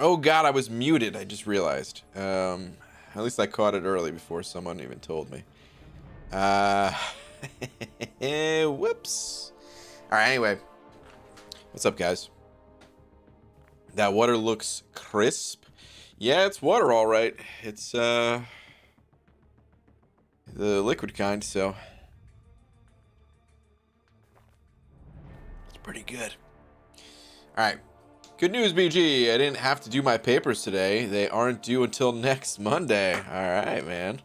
Oh god, I was muted. I just realized. At least I caught it early before someone even told me. Whoops. All right. Anyway, what's up, guys? That water looks crisp. Yeah, it's water, all right. It's the liquid kind, so it's pretty good. All right. Good news, BG. I didn't have to do my papers today. They aren't due until next Monday. All right, man.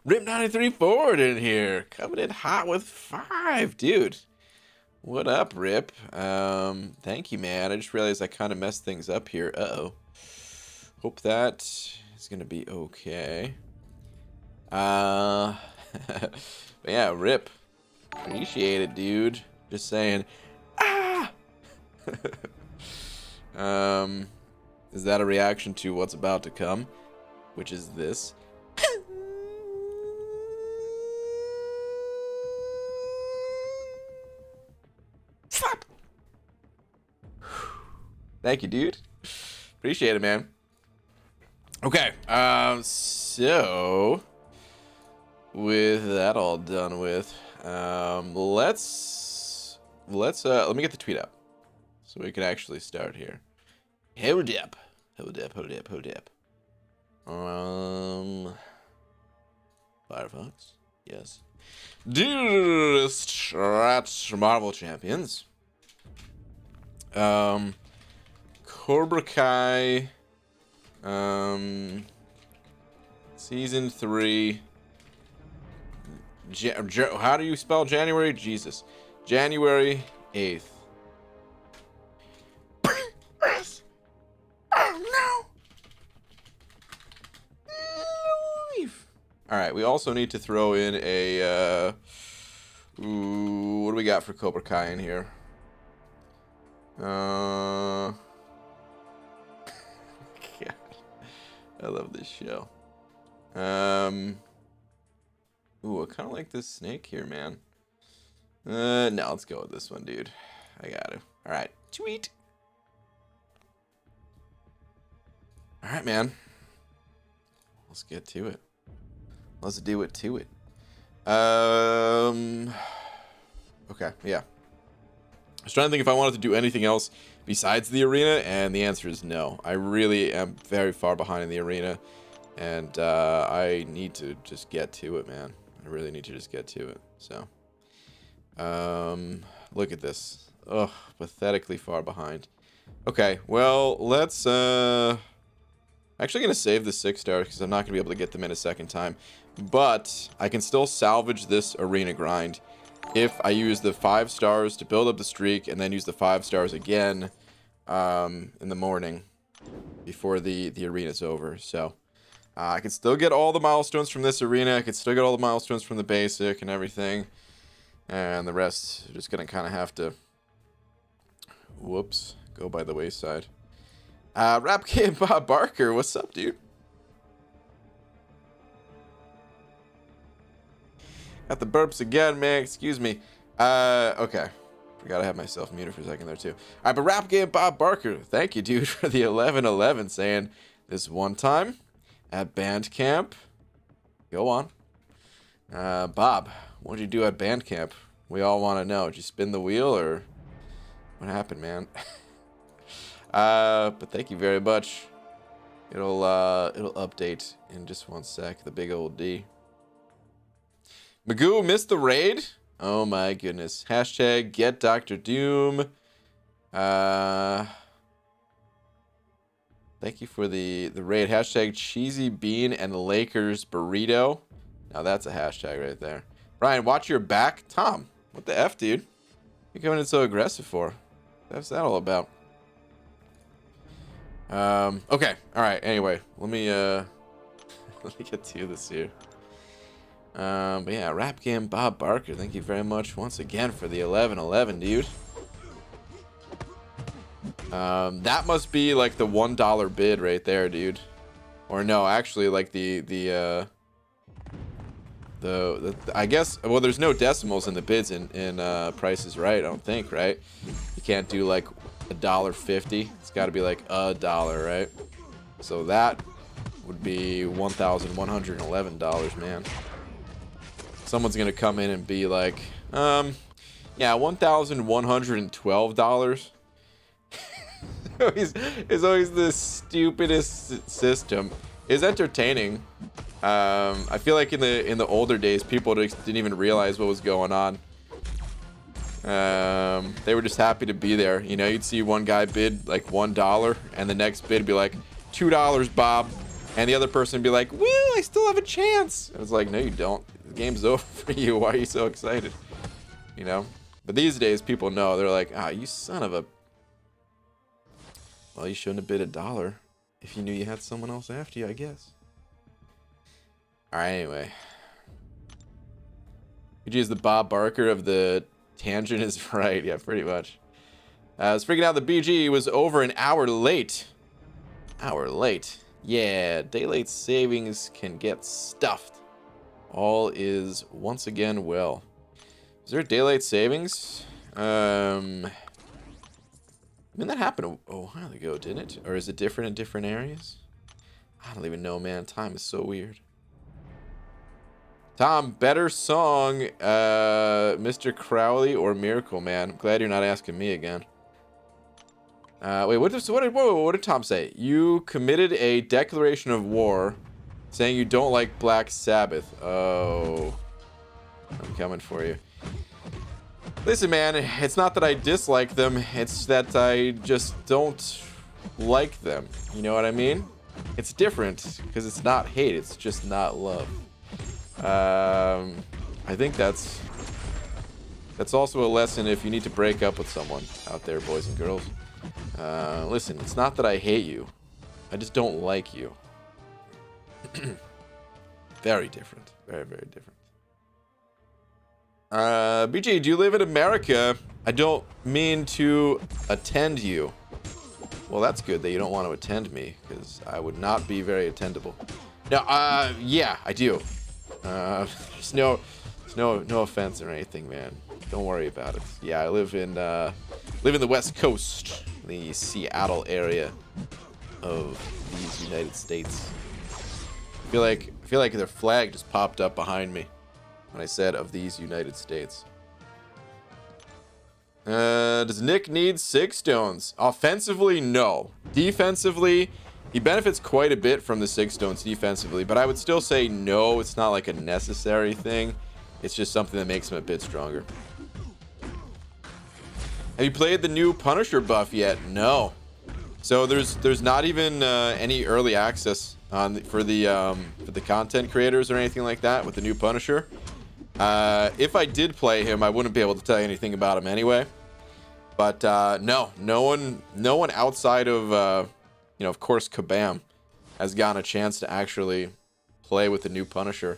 Rip 93 Forward in here. Coming in hot with 5, dude. What up, Rip? Thank you, man. I just realized I kind of messed things up here. Uh-oh. Hope that is going to be okay. But yeah, Rip. Appreciate it, dude. Just saying. Ah! Is that a reaction to what's about to come? Which is this. Slap! Thank you, dude. Appreciate it, man. Okay, so with that all done with, let me get the tweet up so we can actually start here. Hold up. Firefox, yes. Dearest Strat Marvel Champions. Cobra Kai. Season 3. How do you spell January? Jesus. January 8th. Oh no! Alright, we also need to throw in a what do we got for Cobra Kai in here? God, I love this show. Ooh, I kind of like this snake here, man. No, let's go with this one, dude. I got to. All right, tweet. All right, man. Let's get to it. Let's do it to it. Okay, yeah. I was trying to think if I wanted to do anything else besides the arena, and the answer is no. I really am very far behind in the arena, and I need to just get to it, man. I really need to just get to it. So, look at this. Ugh, pathetically far behind. Okay, well, let's, I'm actually going to save the 6-star because I'm not going to be able to get them in a second time. But I can still salvage this arena grind if I use the 5 stars to build up the streak and then use the 5 stars again in the morning before the arena's over. So I can still get all the milestones from this arena. I can still get all the milestones from the basic and everything. And the rest are just going to kind of have to, whoops, go by the wayside. Rap Game Bob Barker, what's up, dude? Got the burps again, man. Excuse me. Okay. Forgot I had myself muted for a second there, too. All right, but Rap Game Bob Barker, thank you, dude, for the 1111 saying this one time at band camp. Go on. Bob, what did you do at band camp? We all want to know. Did you spin the wheel or what happened, man? But thank you very much. It'll update in just one sec. The big old D. Magoo missed the raid. Oh my goodness. Hashtag get Dr. Doom. Thank you for the raid. Hashtag cheesy bean and Lakers burrito. Now that's a hashtag right there. Brian, watch your back. Tom, what the F, dude? You coming in so aggressive for? What's that all about? Okay. All right. Anyway, let me get to this here. But yeah, Rap Game Bob Barker, thank you very much once again for the 1111, dude. That must be like the $1 bid right there, dude. Or no, actually, like the I guess, well, there's no decimals in the bids in Price is Right, I don't think, right? You can't do like $1.50. It's got to be like $1, right? So that would be $1,111, man. Someone's gonna come in and be like, yeah, $1,112. It's always the stupidest system. It's entertaining. I feel like in the older days, people just didn't even realize what was going on. They were just happy to be there. You know, you'd see one guy bid like $1, and the next bid would be like $2, Bob, and the other person would be like, "Woo, I still have a chance." And it's like, no, you don't. The game's over for you. Why are you so excited? You know. But these days, people know. They're like, "Ah, you son of a." Well, you shouldn't have bid $1 if you knew you had someone else after you, I guess. All right, anyway. BG is the Bob Barker of the tangent is right. Yeah, pretty much. I was freaking out the BG was over an hour late. Hour late. Yeah, daylight savings can get stuffed. All is once again well. Is there daylight savings? I mean, that happened a while ago, didn't it? Or is it different in different areas? I don't even know, man. Time is so weird. Tom, better song, Mr. Crowley or Miracle Man? I'm glad you're not asking me again. Wait, what did Tom say? You committed a declaration of war saying you don't like Black Sabbath. Oh, I'm coming for you. Listen, man, it's not that I dislike them. It's that I just don't like them. You know what I mean? It's different because it's not hate. It's just not love. I think that's also a lesson if you need to break up with someone out there, boys and girls. Listen, it's not that I hate you. I just don't like you. Very different. Very, very different. BG, do you live in America? I don't mean to attend you. Well, that's good that you don't want to attend me, because I would not be very attendable. No, yeah, I do. There's no offense or anything, man. Don't worry about it. Yeah, I live in the West Coast, the Seattle area of these United States. I feel like their flag just popped up behind me when I said of these United States. Does Nick need 6 stones? Offensively, no. Defensively, he benefits quite a bit from the 6 stones defensively, but I would still say no. It's not like a necessary thing. It's just something that makes him a bit stronger. Have you played the new Punisher buff yet? No. So there's not even any early access for the content creators or anything like that with the new Punisher. If I did play him, I wouldn't be able to tell you anything about him anyway. But no one outside of of course Kabam has gotten a chance to actually play with the new Punisher.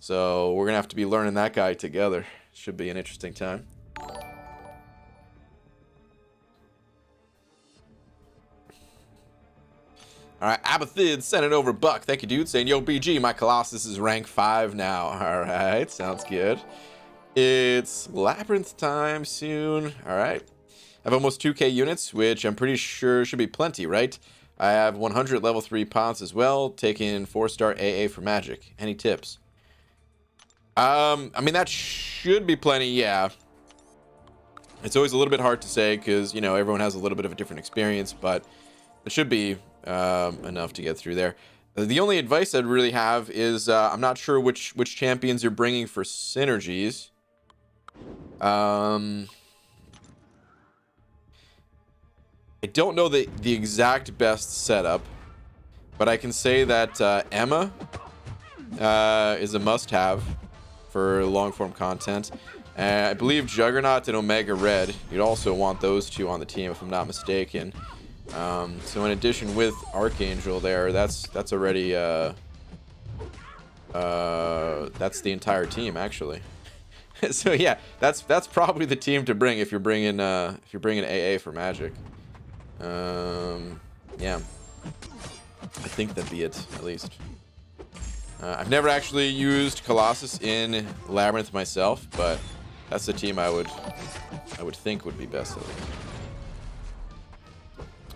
So we're gonna have to be learning that guy together. Should be an interesting time. All right, Abathid sent it over Buck. Thank you, dude. Saying, yo, BG, my Colossus is rank 5 now. All right, sounds good. It's Labyrinth time soon. All right. I have almost 2k units, which I'm pretty sure should be plenty, right? I have 100 level 3 pounds as well, taking 4-star AA for magic. Any tips? I mean, that should be plenty, yeah. It's always a little bit hard to say because, everyone has a little bit of a different experience, but it should be enough to get through there. The only advice I'd really have is I'm not sure which champions you're bringing for synergies. I don't know the exact best setup, but I can say that Emma is a must-have for long-form content. I believe Juggernaut and Omega Red, you'd also want those two on the team if I'm not mistaken. So in addition with Archangel there, that's already that's the entire team actually. So yeah, that's probably the team to bring if you're bringing AA for Magic. Yeah, I think that'd be it at least. I've never actually used Colossus in Labyrinth myself, but that's the team I would think would be best at least.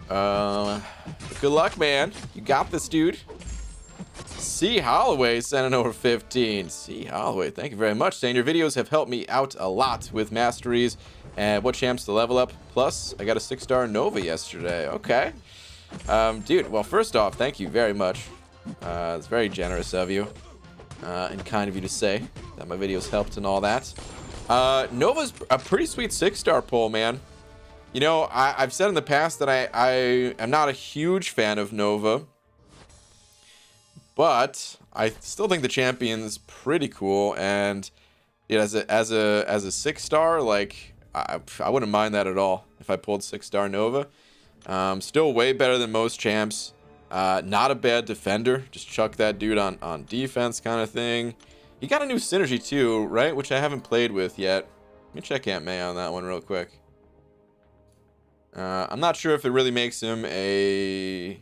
Good luck, man. You got this, dude. C. Holloway sending over 15. C. Holloway, thank you very much. Saying your videos have helped me out a lot with masteries and what champs to level up. Plus, I got a 6-star Nova yesterday. Okay. Dude, well, first off, thank you very much. It's very generous of you. And kind of you to say that my videos helped and all that. Nova's a pretty sweet 6-star pull, man. You know, I've said in the past that I am not a huge fan of Nova. But I still think the champion's pretty cool, and yeah, as a 6-star, like I wouldn't mind that at all if I pulled 6-star Nova. Still way better than most champs. Not a bad defender. Just chuck that dude on defense kind of thing. He got a new synergy too, right? Which I haven't played with yet. Let me check Aunt May on that one real quick. I'm not sure if it really makes him a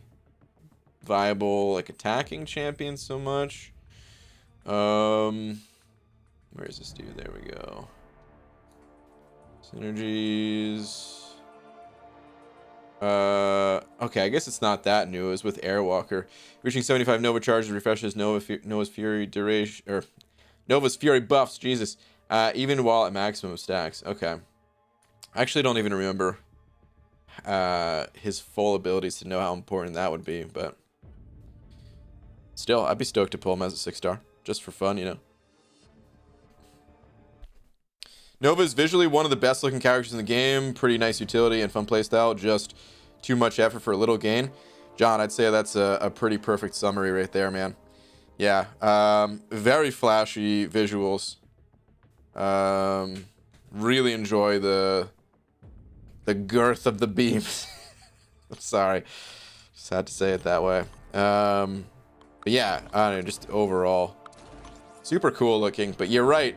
viable like attacking champion so much. Where's this dude? There we go. Synergies. Okay, I guess it's not that new. It was with Airwalker. Reaching 75 Nova charges refreshes Nova's Fury duration, or Nova's Fury buffs, Jesus. Even while at maximum stacks. Okay. I actually don't even remember his full abilities to know how important that would be, but still, I'd be stoked to pull him as a 6-star, just for fun, you know. Nova is visually one of the best looking characters in the game. Pretty nice utility and fun playstyle, just too much effort for a little gain. John, I'd say that's a pretty perfect summary right there, man. Yeah, very flashy visuals. Really enjoy the girth of the beams. I'm sorry, just had to say it that way. But yeah, I don't know, just overall super cool looking. But you're right,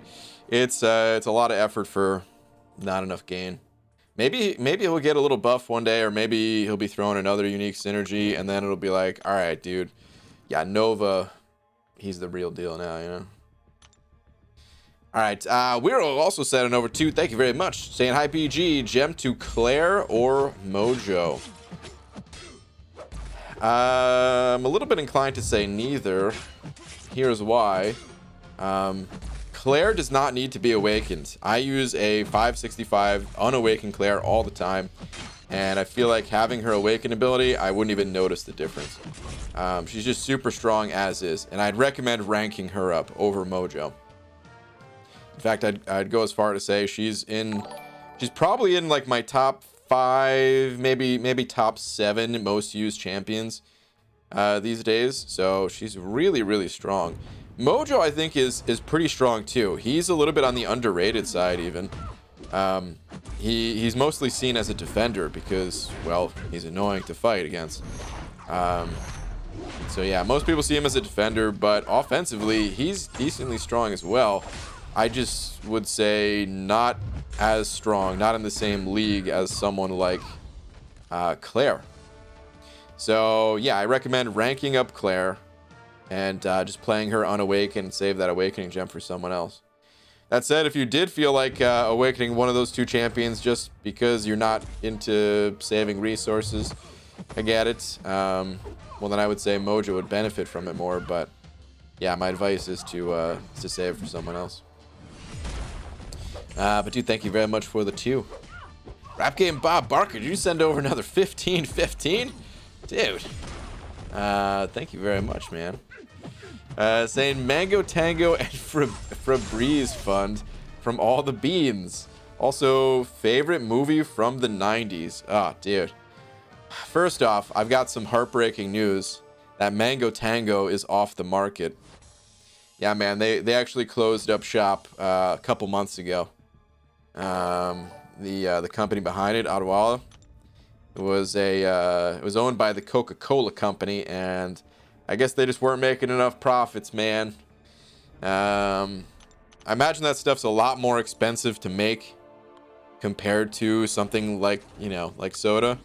it's a lot of effort for not enough gain. Maybe he'll get a little buff one day, or maybe he'll be throwing another unique synergy, and then it'll be like, all right, dude, yeah, Nova, he's the real deal now, you know. All right, we're also sending over 2. Thank you very much. Saying hi, PG. Gem to Claire or Mojo? I'm a little bit inclined to say neither. Here's why. Claire does not need to be awakened. I use a 565 unawakened Claire all the time, and I feel like having her awaken ability, I wouldn't even notice the difference. She's just super strong as is, and I'd recommend ranking her up over Mojo. In fact, I'd go as far to say she's probably in like my top 5, maybe top 7 most used champions these days. So she's really, really strong. Mojo, I think, is pretty strong too. He's a little bit on the underrated side even. He's mostly seen as a defender because, well, he's annoying to fight against. So yeah, most people see him as a defender, but offensively, he's decently strong as well. I just would say not as strong, not in the same league as someone like Claire. So yeah, I recommend ranking up Claire and just playing her unawakened and save that awakening gem for someone else. That said, if you did feel like awakening one of those 2 champions just because you're not into saving resources, I get it. Well, then I would say Mojo would benefit from it more, but yeah, my advice is to save for someone else. But dude, thank you very much for the 2. Rap Game Bob Barker, did you send over another 15? Dude. Thank you very much, man. Saying Mango Tango and Febreze Fund from all the beans. Also, favorite movie from the 90s. Oh, dude. First off, I've got some heartbreaking news. That Mango Tango is off the market. Yeah, man, they actually closed up shop a couple months ago. The company behind it, Adwala, it was owned by the Coca-Cola company, and I guess they just weren't making enough profits, man. I imagine that stuff's a lot more expensive to make compared to something like, you know, like soda.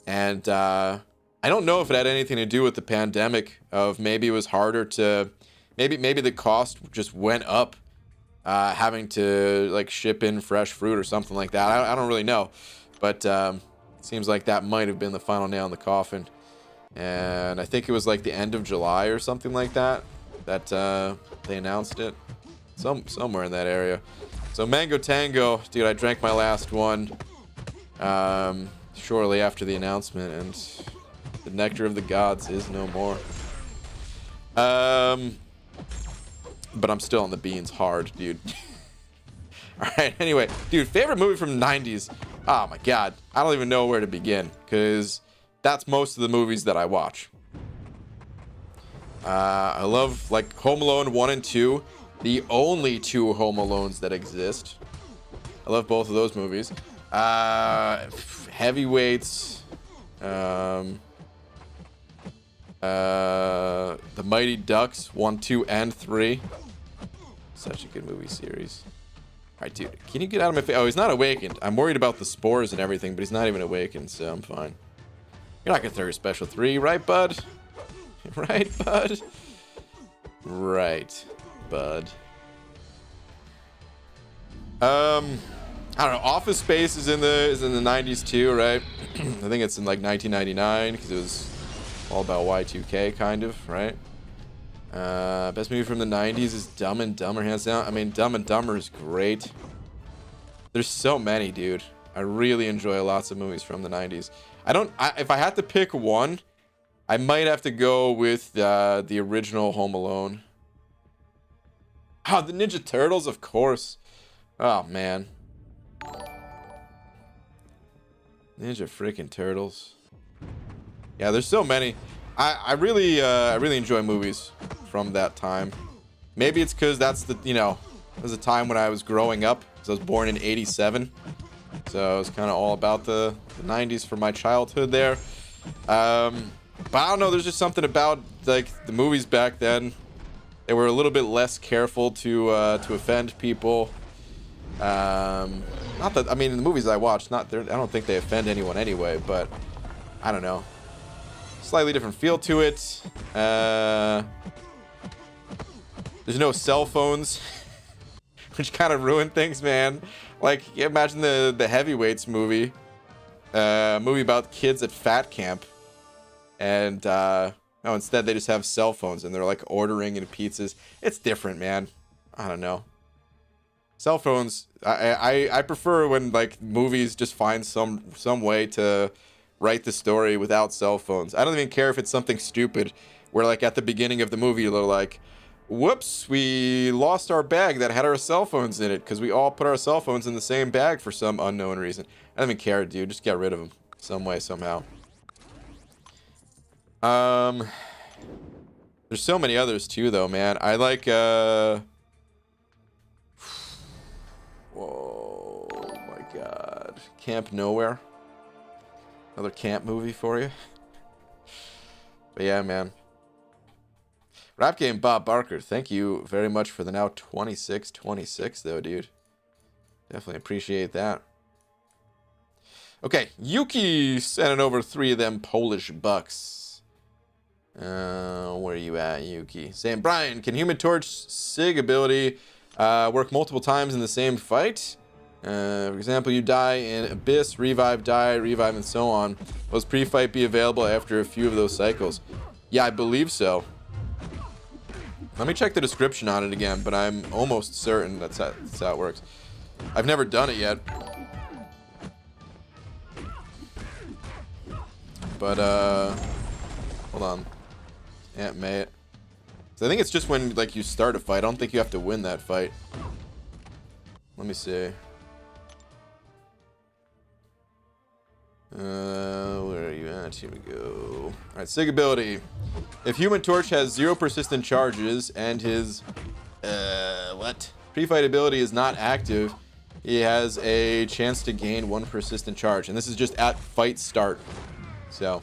And I don't know if it had anything to do with the pandemic, of maybe it was harder to, maybe the cost just went up, having to like ship in fresh fruit or something like that. I don't really know, but Seems like that might have been the final nail in the coffin. And I think it was like the end of July or something like that they announced it. Somewhere in that area. So Mango Tango, dude, I drank my last one shortly after the announcement, and the nectar of the gods is no more. But I'm still on the beans hard, dude. All right, anyway, dude, favorite movie from the 90s. Oh my god, I don't even know where to begin, because that's most of the movies that I watch. I love, like, Home Alone 1 and 2, the only two Home Alones that exist. I love both of those movies. Heavyweights, the Mighty Ducks 1, 2, and 3. Such a good movie series. All right, dude, can you get out of my face? Oh, he's not awakened. I'm worried about the spores and everything, but he's not even awakened, so I'm fine. You're not gonna throw your special 3, right, bud? Right, bud? Right, bud. I don't know. Office Space is in the 90s too, right? I think it's in like 1999 because it was all about Y2K, kind of, right? Best movie from the 90s is Dumb and Dumber, hands down. I mean, Dumb and Dumber is great. There's so many, dude. I really enjoy lots of movies from the 90s. If I had to pick one, I might have to go with the original Home Alone. Oh, the Ninja Turtles, of course. Oh, man. Ninja freaking Turtles. Yeah, there's so many. I really enjoy movies from that time. Maybe it's because that's the, it was a time when I was growing up. Because I was born in '87. So it was kind of all about the 90s for my childhood there. But I don't know, there's just something about, like, the movies back then. They were a little bit less careful to offend people. Not that, I mean, in the movies I watched, I don't think they offend anyone anyway, but I don't know. Slightly different feel to it. There's no cell phones, which kind of ruined things, man. Like, imagine the Heavyweights movie. Movie about kids at fat camp. And, no, instead they just have cell phones and they're like ordering in pizzas. It's different, man. I don't know. Cell phones, I prefer when, like, movies just find some way to write the story without cell phones. I don't even care if it's something stupid where, like, at the beginning of the movie they're like, whoops, we lost our bag that had our cell phones in it because we all put our cell phones in the same bag for some unknown reason. I don't even care, dude. Just get rid of them some way, somehow. There's so many others too, though, man. I like, whoa, my God. Camp Nowhere. Another camp movie for you. But yeah, man. Rap Game Bob Barker, thank you very much for the now 26 though, dude. Definitely appreciate that. Okay, Yuki sending over 3 of them Polish bucks. Where are you at, Yuki? Saying, Brian, can Human Torch SIG ability work multiple times in the same fight? For example, you die in Abyss, revive, die, revive, and so on. Will pre-fight be available after a few of those cycles? Yeah, I believe so. Let me check the description on it again, but I'm almost certain that's how it works. I've never done it yet. But, hold on. Aunt May. So I think it's just when, like, you start a fight. I don't think you have to win that fight. Let me see. Where are you at? Here we go. Alright, SIG ability. If Human Torch has 0 persistent charges and his pre-fight ability is not active, he has a chance to gain 1 persistent charge. And this is just at fight start. So,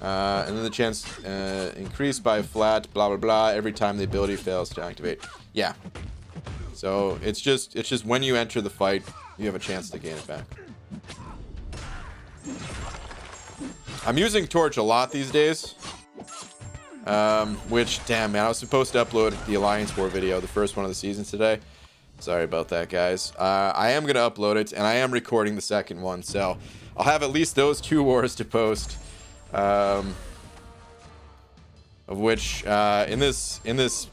and then the chance increased by flat, blah blah blah, every time the ability fails to activate. Yeah. So it's just when you enter the fight, you have a chance to gain it back. I'm using Torch a lot these days. Which, damn, man, I was supposed to upload the Alliance War video, the first one of the season today. Sorry about that, guys. I am going to upload it, and I am recording the second one, so I'll have at least those 2 wars to post. Of which, the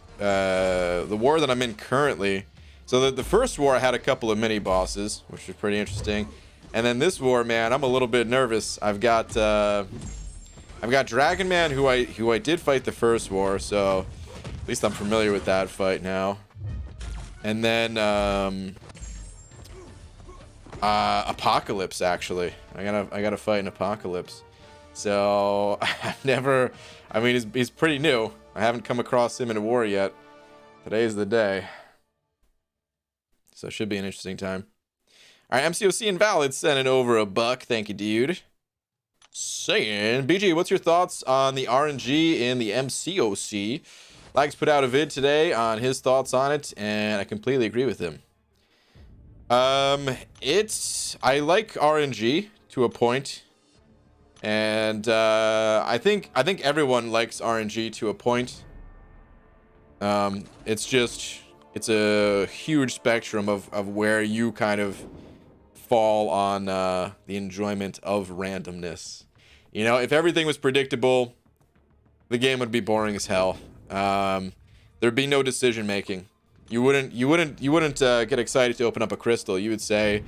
war that I'm in currently, so the first war I had a couple of mini bosses, which was pretty interesting. And then this war, man, I'm a little bit nervous. I've got Dragon Man, who I did fight the first war, so at least I'm familiar with that fight now. And then Apocalypse, actually. I gotta fight an Apocalypse. So I've never, I mean, he's pretty new. I haven't come across him in a war yet. Today's the day. So it should be an interesting time. All right, MCOC Invalid sending over $1. Thank you, dude. Saying, BG, what's your thoughts on the RNG in the MCOC? Lags put out a vid today on his thoughts on it, and I completely agree with him. I like RNG to a point, and I think everyone likes RNG to a point. It's a huge spectrum of where you kind of fall on the enjoyment of randomness. You know, if everything was predictable, the game would be boring as hell. There'd be no decision making. You wouldn't get excited to open up a crystal. You would say,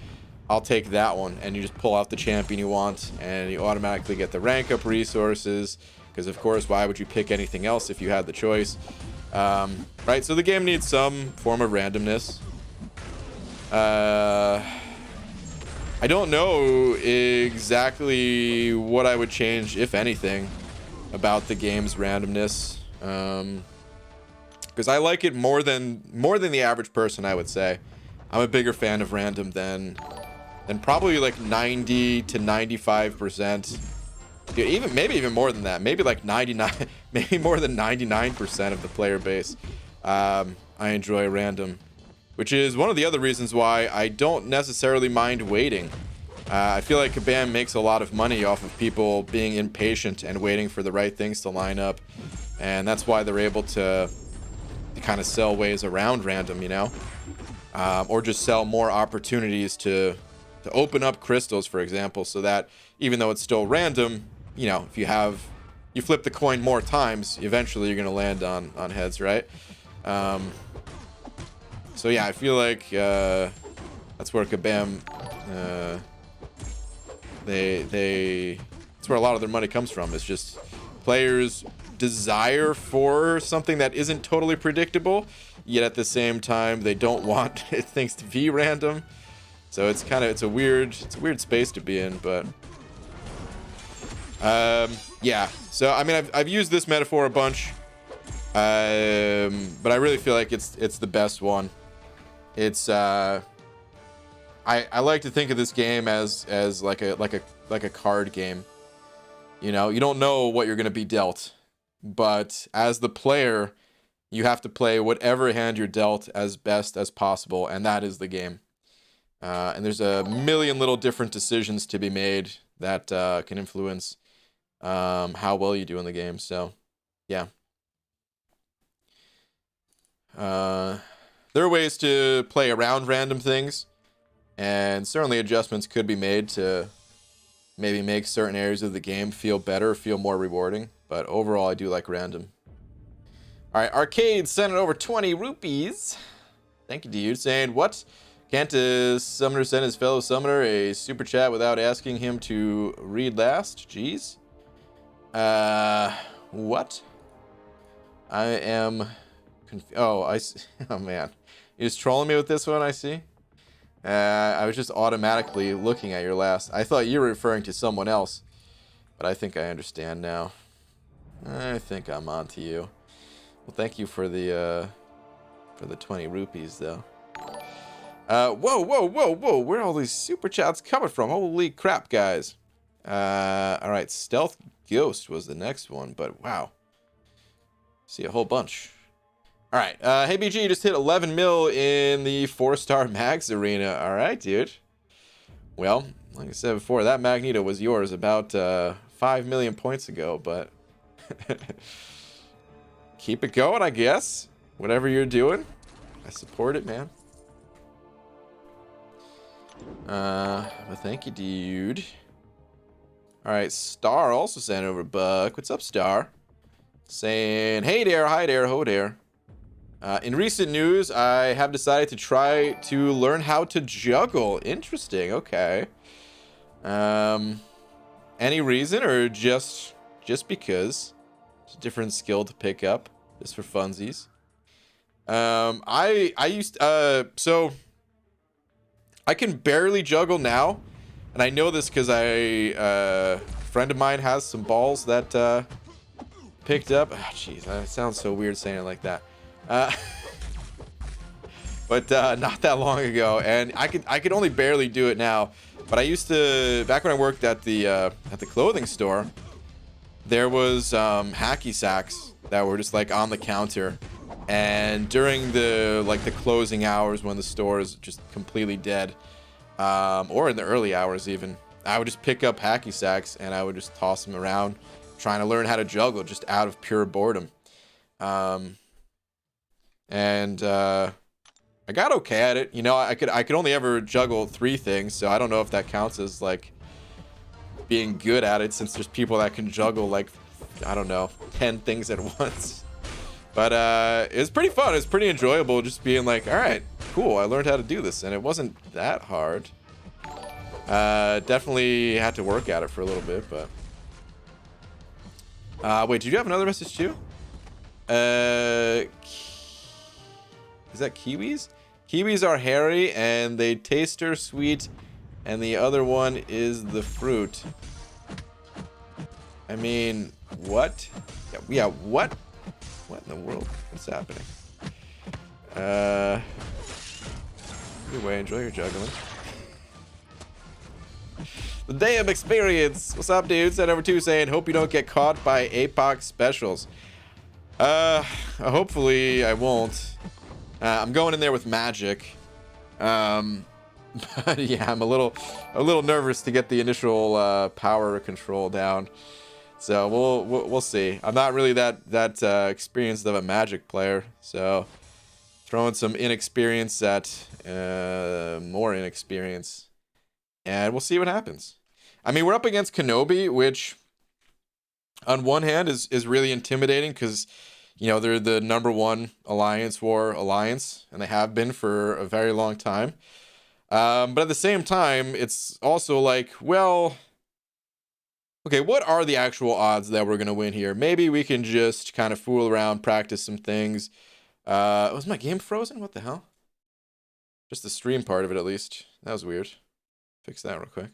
I'll take that one, and you just pull out the champion you want, and you automatically get the rank up resources, because of course, why would you pick anything else if you had the choice? Right, so the game needs some form of randomness. I don't know exactly what I would change, if anything, about the game's randomness. Because I like it more than the average person, I would say. I'm a bigger fan of random than probably like 90 to 95%. Maybe even more than that. Maybe like 99, maybe more than 99% of the player base. I enjoy random, which is one of the other reasons why I don't necessarily mind waiting. I feel like Kabam makes a lot of money off of people being impatient and waiting for the right things to line up, and that's why they're able to kind of sell ways around random, you know, or just sell more opportunities to open up crystals, for example, so that even though it's still random, you know, if you flip the coin more times, eventually you're gonna land on heads, right? So yeah, I feel like that's where Kabam that's where a lot of their money comes from. It's just players' desire for something that isn't totally predictable, yet at the same time they don't want things to be random. So it's a weird space to be in, but yeah. So I mean, I've used this metaphor a bunch, but I really feel like it's the best one. It's I like to think of this game as like a card game. You know, you don't know what you're gonna be dealt, but as the player, you have to play whatever hand you're dealt as best as possible, and that is the game. And there's a million little different decisions to be made that can influence how well you do in the game. So, yeah. There are ways to play around random things, and certainly adjustments could be made to maybe make certain areas of the game feel better, feel more rewarding. But overall, I do like random. All right, Arcade sending over 20 rupees. Thank you, dude. Saying, what? Can't a summoner send his fellow summoner a super chat without asking him to read last? Jeez. What? I am oh, oh man. You're just trolling me with this one, I see. I was just automatically looking at your last. I thought you were referring to someone else, but I think I understand now. I think I'm on to you. Well, thank you for the 20 rupees, though. Whoa. Where are all these super chats coming from? Holy crap, guys. All right, Stealth Ghost was the next one, but wow. See a whole bunch. All right, hey BG, you just hit 11 mil in the 4-star Mags arena. All right, dude. Well, like I said before, that Magneto was yours about 5 million points ago, but keep it going, I guess. Whatever you're doing, I support it, man. But thank you, dude. All right, Star also sent over a buck. What's up, Star? Saying, hey there, hi there, ho there. In recent news, I have decided to try to learn how to juggle. Interesting, okay. Any reason or just because? It's a different skill to pick up, just for funsies. So I can barely juggle now, and I know this because a friend of mine has some balls that picked up. Ah, jeez, that sounds so weird saying it like that. But not that long ago, and I could only barely do it now. But I used to, back when I worked at the clothing store, there was hacky sacks that were just like on the counter, and during the closing hours when the store is just completely dead, or in the early hours even, I would just pick up hacky sacks and I would just toss them around, trying to learn how to juggle just out of pure boredom. I got okay at it. You know, I could only ever juggle 3 things, so I don't know if that counts as like being good at it, since there's people that can juggle like, I don't know, 10 things at once. But it was pretty fun. It was pretty enjoyable just being like, all right, cool, I learned how to do this, and it wasn't that hard. Definitely had to work at it for a little bit, but wait, did you have another message too? Is that kiwis? Kiwis are hairy and they taste sweet, and the other one is the fruit. I mean, what? Yeah, what? What in the world? What's happening? Anyway, enjoy your juggling. The day of experience. What's up, dude? Sent over 2 saying, hope you don't get caught by APOC specials. Hopefully I won't. I'm going in there with magic. But yeah, I'm a little nervous to get the initial power control down. So we'll see. I'm not really that experienced of a magic player, so throwing some inexperience at more inexperience, and we'll see what happens. I mean, we're up against Kenobi, which on one hand is really intimidating because, you know, they're the #1 Alliance War alliance, and they have been for a very long time. But at the same time, it's also like, well, okay, what are the actual odds that we're going to win here? Maybe we can just kind of fool around, practice some things. Was my game frozen? What the hell? Just the stream part of it, at least. That was weird. Fix that real quick.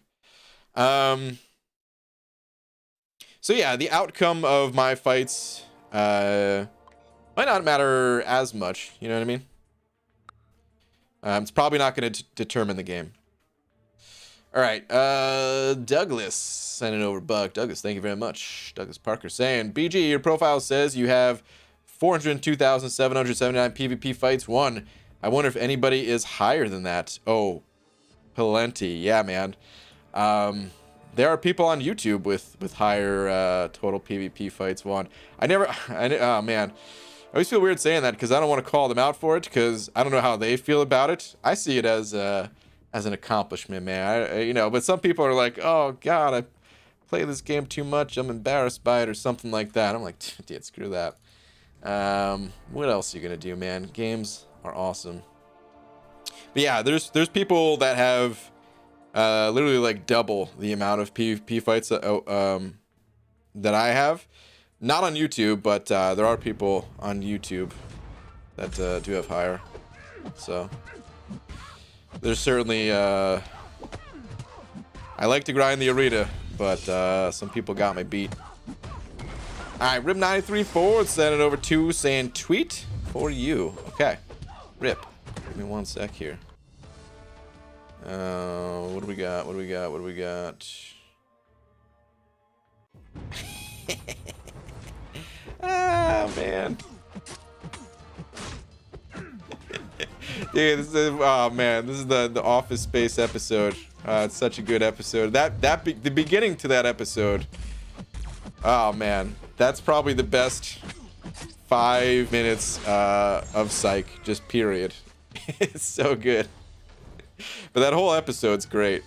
So yeah, the outcome of my fights might not matter as much. You know what I mean? It's probably not going to determine the game. All right, Douglas sending over buck. Douglas, thank you very much. Douglas Parker saying, BG, your profile says you have 402,779 PvP fights won. I wonder if anybody is higher than that. Oh, plenty. Yeah, man. There are people on YouTube with higher total PvP fights won. Oh man, I always feel weird saying that because I don't want to call them out for it because I don't know how they feel about it. I see it as an accomplishment, man. But some people are like, oh god, I play this game too much, I'm embarrassed by it or something like that. I'm like, dude, screw that. What else are you gonna do, man? Games are awesome. But yeah, there's people that have literally like double the amount of PvP fights that I have. Not on YouTube, but there are people on YouTube that do have higher. So there's certainly I like to grind the arena, but some people got me beat. Alright, Rip934 sent it over to saying tweet for you. Okay. Rip. Give me 1 sec here. What do we got? Ah, man. Dude, this is the Office Space episode. It's such a good episode. The beginning to that episode. Oh man, that's probably the best 5 minutes of Psych, just period. It's so good. But that whole episode's great.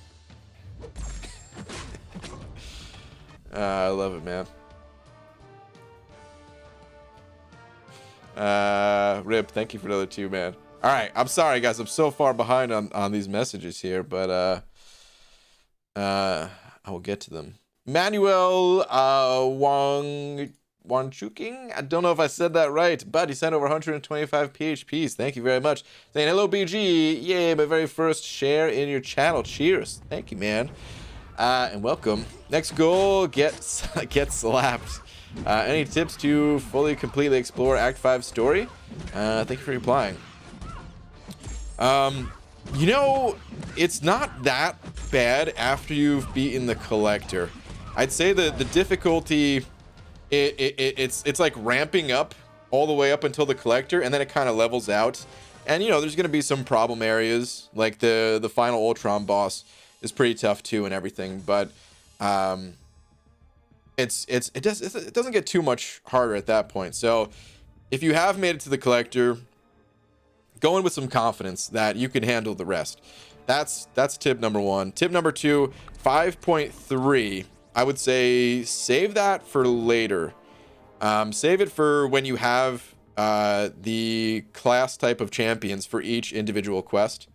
I love it, man. Rip, thank you for the other 2, man. All right, I'm sorry, guys. I'm so far behind on these messages here, but I will get to them. Manuel Wangchuking? I don't know if I said that right, but he sent over 125 PHPs. Thank you very much. Saying, hello, BG. Yay, my very first share in your channel. Cheers. Thank you, man. And welcome. Next goal, get slapped. Any tips to fully, completely explore Act 5 story? Thank you for replying. You know, it's not that bad after you've beaten the Collector. I'd say the difficulty, it's like ramping up all the way up until the Collector, and then it kind of levels out. And you know, there's gonna be some problem areas, like the final Ultron boss is pretty tough too, and everything. But it doesn't get too much harder at that point. So if you have made it to the Collector, go in with some confidence that you can handle the rest. That's tip number 1. Tip number 2, 5.3. I would say save that for later. Save it for when you have the class type of champions for each individual quest.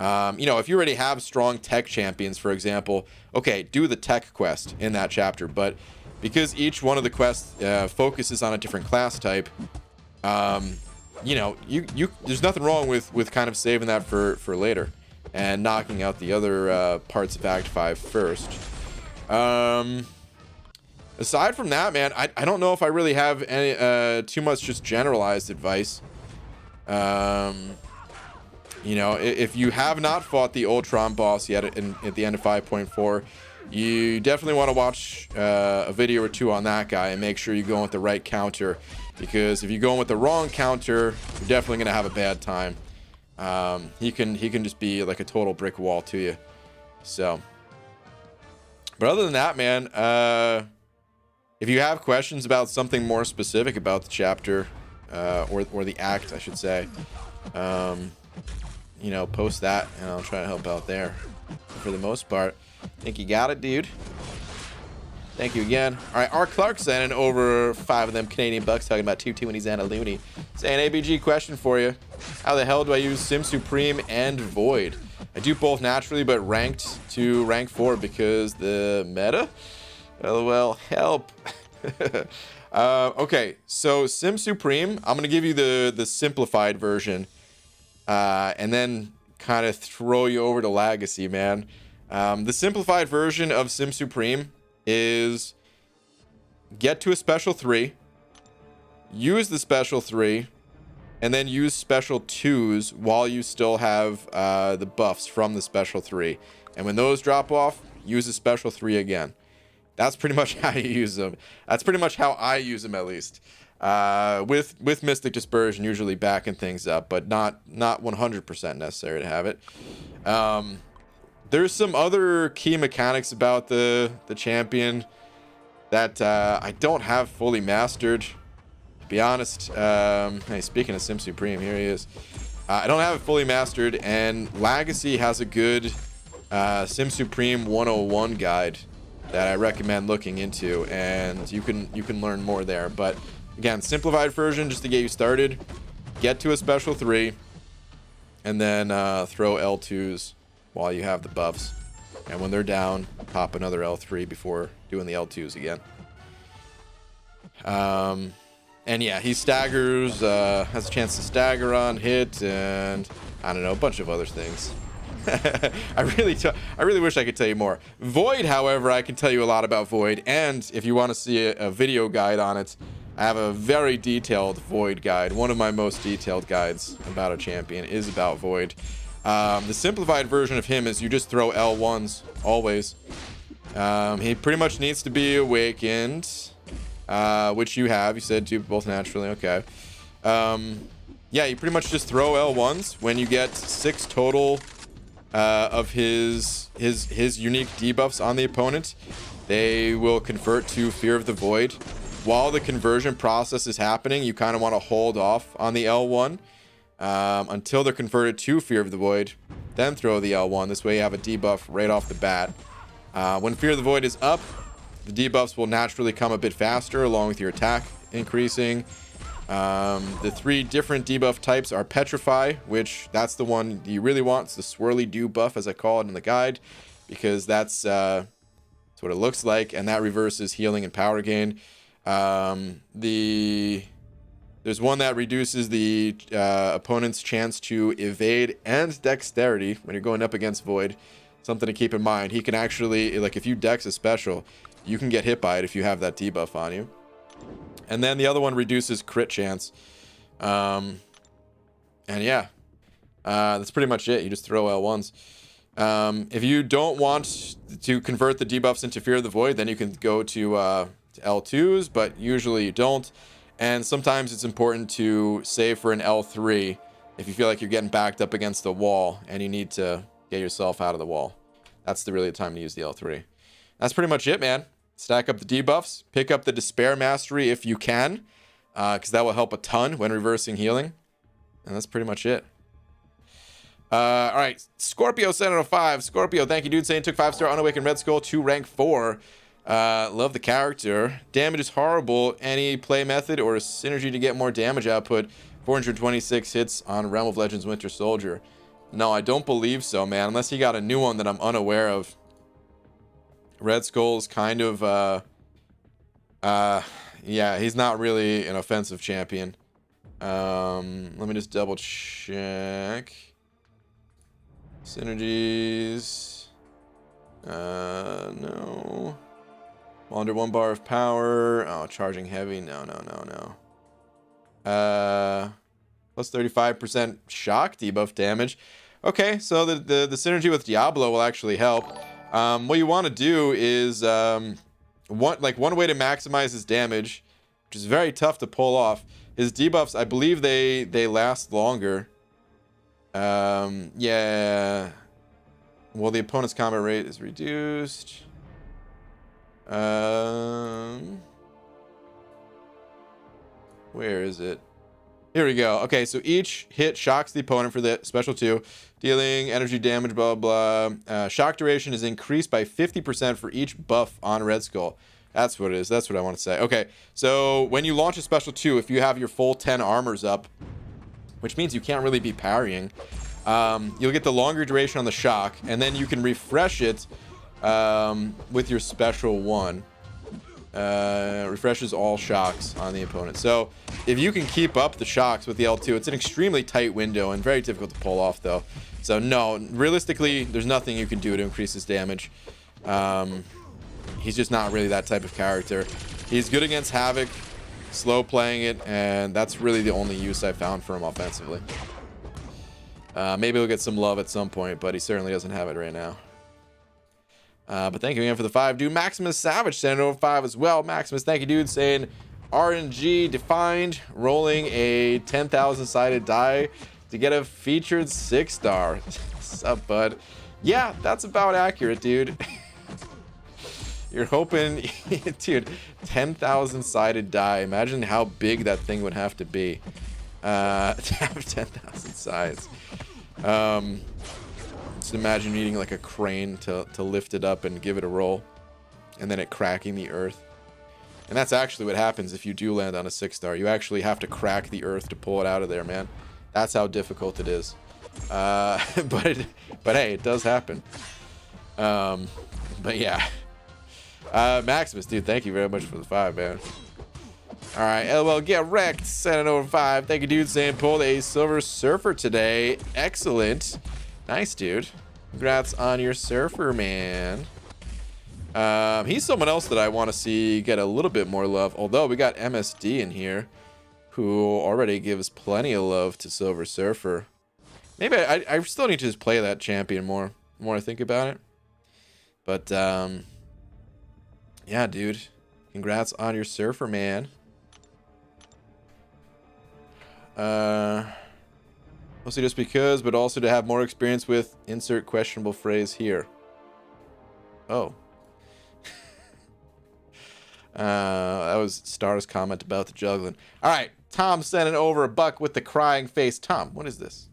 You know, if you already have strong tech champions, for example, okay, do the tech quest in that chapter. But because each one of the quests focuses on a different class type, you know, there's nothing wrong with kind of saving that for later and knocking out the other parts of Act 5 first. Aside from that, man, I don't know if I really have any too much just generalized advice. You know, if you have not fought the Ultron boss yet at the end of 5.4, you definitely want to watch a video or 2 on that guy and make sure you go with the right counter, because if you go in with the wrong counter, you're definitely gonna have a bad time. He can just be like a total brick wall to you. So, but other than that, man, if you have questions about something more specific about the chapter, or the act, I should say, you know, post that and I'll try to help out there. But for the most part, I think you got it, dude. Thank you again. All right, R. Clark sent in over 5 of them Canadian bucks, talking about 2-2 when he's at a loony. Saying, ABG, question for you. How the hell do I use Sim Supreme and Void? I do both naturally, but ranked to rank 4 because the meta? LOL, help. Okay, so Sim Supreme, I'm going to give you the simplified version. And then kind of throw you over to Legacy, man. The simplified version of Sim Supreme is get to a special 3, use the special 3, and then use special 2s while you still have the buffs from the special 3. And when those drop off, use the special 3 again. That's pretty much how you use them. That's pretty much how I use them, at least. With Mystic Dispersion usually backing things up, but not 100% necessary to have it. There's some other key mechanics about the champion that I don't have fully mastered, to be honest. Hey, speaking of Sim Supreme, here he is. I don't have it fully mastered, and Legacy has a good Sim Supreme 101 guide that I recommend looking into, and you can learn more there. But again, simplified version just to get you started. Get to a special 3, and then throw L2s while you have the buffs. And when they're down, pop another L3 before doing the L2s again. And yeah, he staggers, has a chance to stagger on hit, and I don't know, a bunch of other things. I really wish I could tell you more. Void, however, I can tell you a lot about Void, and if you want to see a video guide on it, I have a very detailed Void guide. One of my most detailed guides about a champion is about Void. The simplified version of him is you just throw L1s always. He pretty much needs to be awakened, which you have. You said do both naturally. Okay. Yeah, you pretty much just throw L1s when you get 6 total of his unique debuffs on the opponent. They will convert to Fear of the Void. While the conversion process is happening, you kind of want to hold off on the L1 until they're converted to Fear of the Void. then throw the L1. This way you have a debuff right off the bat. When Fear the Void is up, the debuffs will naturally come a bit faster along with your attack increasing. The 3 different debuff types are Petrify, which that's the one you really want. It's the Swirly Dew buff, as I call it in the guide, because that's what it looks like, and that reverses healing and power gain. There's one that reduces the opponent's chance to evade and dexterity when you're going up against Void. Something to keep in mind. He can actually, like, if you dex a special, you can get hit by it if you have that debuff on you. And then the other one reduces crit chance. And yeah, that's pretty much it. You just throw L1s. If you don't want to convert the debuffs into Fear of the Void, then you can go to L2s, but usually you don't. And sometimes it's important to save for an L3 if you feel like you're getting backed up against the wall and you need to get yourself out of the wall. That's really the time to use the L3. That's pretty much it, man. Stack up the debuffs. Pick up the Despair Mastery if you can, because that will help a ton when reversing healing. And that's pretty much it. All right, Scorpio 705. Scorpio, thank you, dude. Saying took 5-star Unawakened Red Skull to rank 4. Love the character. Damage is horrible. Any play method or synergy to get more damage output? 426 hits on Realm of Legends Winter Soldier. No, I don't believe so, man. Unless he got a new one that I'm unaware of. Red Skull's kind of, yeah, he's not really an offensive champion. Let me just double check. Synergies. No. Under 1 bar of power. Oh, charging heavy. No. Plus 35% shock debuff damage. Okay, so the synergy with Diablo will actually help. What you want to do is one way to maximize his damage, which is very tough to pull off. His debuffs, I believe they last longer. Yeah. Well, the opponent's combat rate is reduced. Where is it? Here we go. Okay, so each hit shocks the opponent for the special 2, dealing energy damage, blah, blah. Shock duration is increased by 50% for each buff on Red Skull. That's what it is. That's what I want to say. Okay, so when you launch a special 2, if you have your full 10 armors up, which means you can't really be parrying, you'll get the longer duration on the shock, and then you can refresh it with your special 1. Refreshes all shocks on the opponent. So if you can keep up the shocks with the L2, it's an extremely tight window and very difficult to pull off, though. So no, realistically, there's nothing you can do to increase his damage. He's just not really that type of character. He's good against Havoc, slow playing it, and that's really the only use I found for him offensively. Maybe he'll get some love at some point, but he certainly doesn't have it right now. But thank you again for the 5, dude. Maximus Savage sent over 5 as well. Maximus, thank you, dude. Saying RNG defined, rolling a 10,000 sided die to get a featured 6-star. What's up, bud? Yeah, that's about accurate, dude. You're hoping, dude, 10,000 sided die. Imagine how big that thing would have to be to have 10,000 sides. Just imagine needing like a crane to lift it up and give it a roll, and then it cracking the earth. And that's actually what happens if you do land on a 6-star. You actually have to crack the earth to pull it out of there, man. That's how difficult it is. But hey, it does happen. But yeah. Maximus, dude, thank you very much for the 5, man. All right, LOL, get wrecked. Send it over 5. Thank you, dude. Saying pulled a Silver Surfer today. Excellent. Nice, dude. Congrats on your Surfer, man. He's someone else that I want to see get a little bit more love. Although we got MSD in here, who already gives plenty of love to Silver Surfer. Maybe I still need to just play that champion more. The more I think about it. But yeah, dude. Congrats on your Surfer, man. Mostly just because, but also to have more experience with insert questionable phrase here. Oh. That was Star's comment about the juggling. All right, Tom sending over a buck with the crying face. Tom, what is this?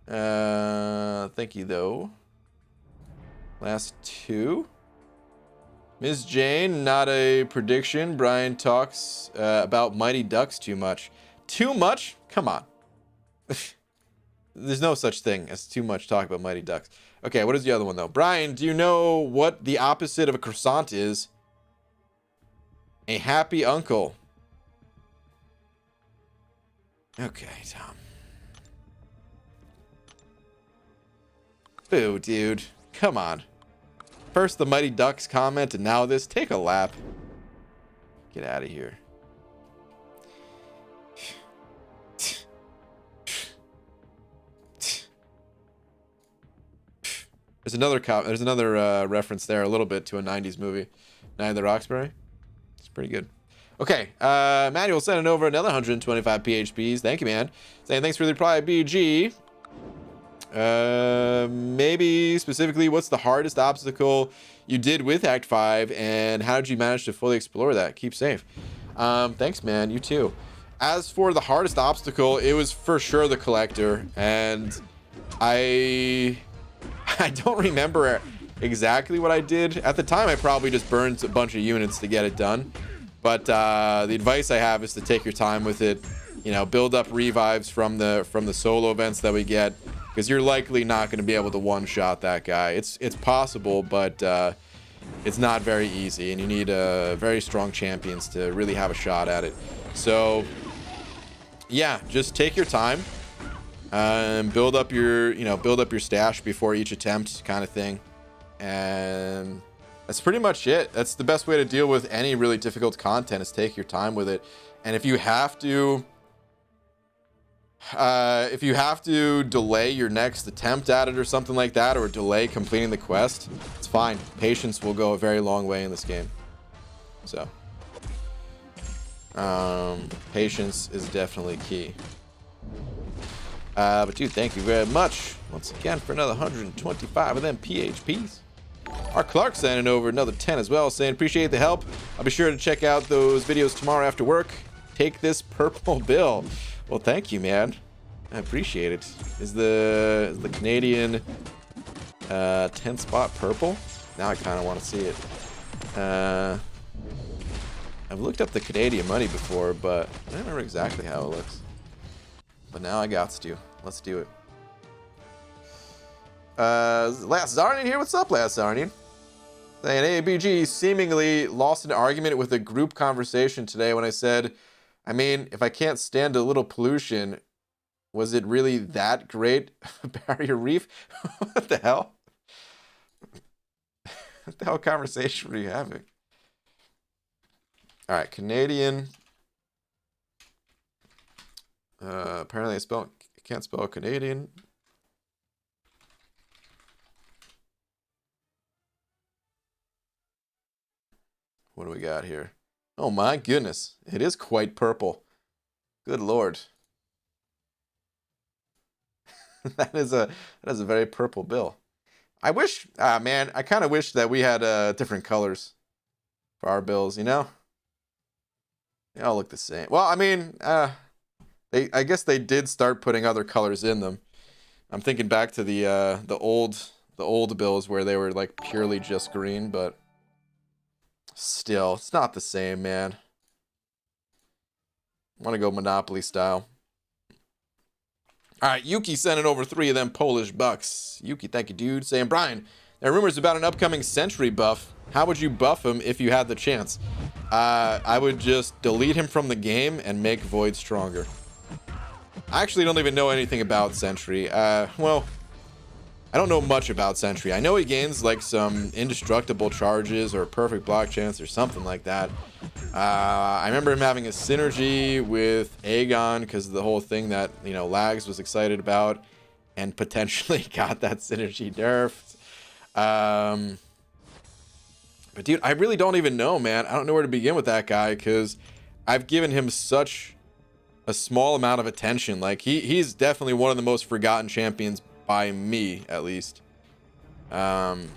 Thank you, though. Last two. Ms. Jane, not a prediction. Brian talks about Mighty Ducks too much. Too much? Come on. There's no such thing as too much talk about Mighty Ducks. Okay, what is the other one, though? Brian, do you know what the opposite of a croissant is? A happy uncle. Okay, Tom. Boo, dude. Come on. First the Mighty Ducks comment, and now this. Take a lap. Get out of here. There's another reference there, a little bit, to a 90s movie. Night of the Roxbury. It's pretty good. Okay, Manuel sending over another 125 PHPs. Thank you, man. Saying thanks for the reply, BG. Maybe specifically, what's the hardest obstacle you did with Act 5, and how did you manage to fully explore that? Keep safe. Thanks, man. You too. As for the hardest obstacle, it was for sure the collector, and I don't remember exactly what I did. At the time, I probably just burned a bunch of units to get it done. But the advice I have is to take your time with it. You know, build up revives from the solo events that we get, because you're likely not going to be able to one-shot that guy. It's possible, but it's not very easy, and you need very strong champions to really have a shot at it. So, yeah, just take your time and build up your stash before each attempt, kind of thing. And that's pretty much it. That's the best way to deal with any really difficult content, is take your time with it. And if you have to delay your next attempt at it or something like that, or delay completing the quest, it's fine. Patience will go a very long way in this game. So, patience is definitely key. But dude, thank you very much once again for another 125 of them PHPs. Our Clark sending over another 10 as well, saying appreciate the help. I'll be sure to check out those videos tomorrow after work. Take this purple bill. Well, thank you, man. I appreciate it. Is the Canadian 10 spot purple? Now I kind of want to see it. I've looked up the Canadian money before, but I don't remember exactly how it looks. But now I got to. Let's do it. Last Zarnian here. What's up, Last Zarnian? Saying ABG seemingly lost an argument with a group conversation today when I said, I mean, if I can't stand a little pollution, was it really that great? Barrier Reef? What the hell? What the hell conversation were you having? All right, Canadian. Apparently I can't spell Canadian. What do we got here? Oh my goodness, it is quite purple. Good lord. that is a very purple bill. I wish, man, I kind of wish that we had different colors for our bills, you know? They all look the same. Well, I mean, I guess they did start putting other colors in them. I'm thinking back to the old bills where they were like purely just green, but still, it's not the same, man. I want to go Monopoly style. All right, Yuki sending over 3 of them Polish bucks. Yuki, thank you, dude. Saying, Brian, there are rumors about an upcoming Sentry buff. How would you buff him if you had the chance? I would just delete him from the game and make Void stronger. I actually don't even know anything about Sentry. Well, I don't know much about Sentry. I know he gains like some indestructible charges or perfect block chance or something like that. I remember him having a synergy with Aegon because of the whole thing that, you know, Lags was excited about and potentially got that synergy nerfed. But dude, I really don't even know, man. I don't know where to begin with that guy because I've given him such a small amount of attention. Like he's definitely one of the most forgotten champions by me, at least. Like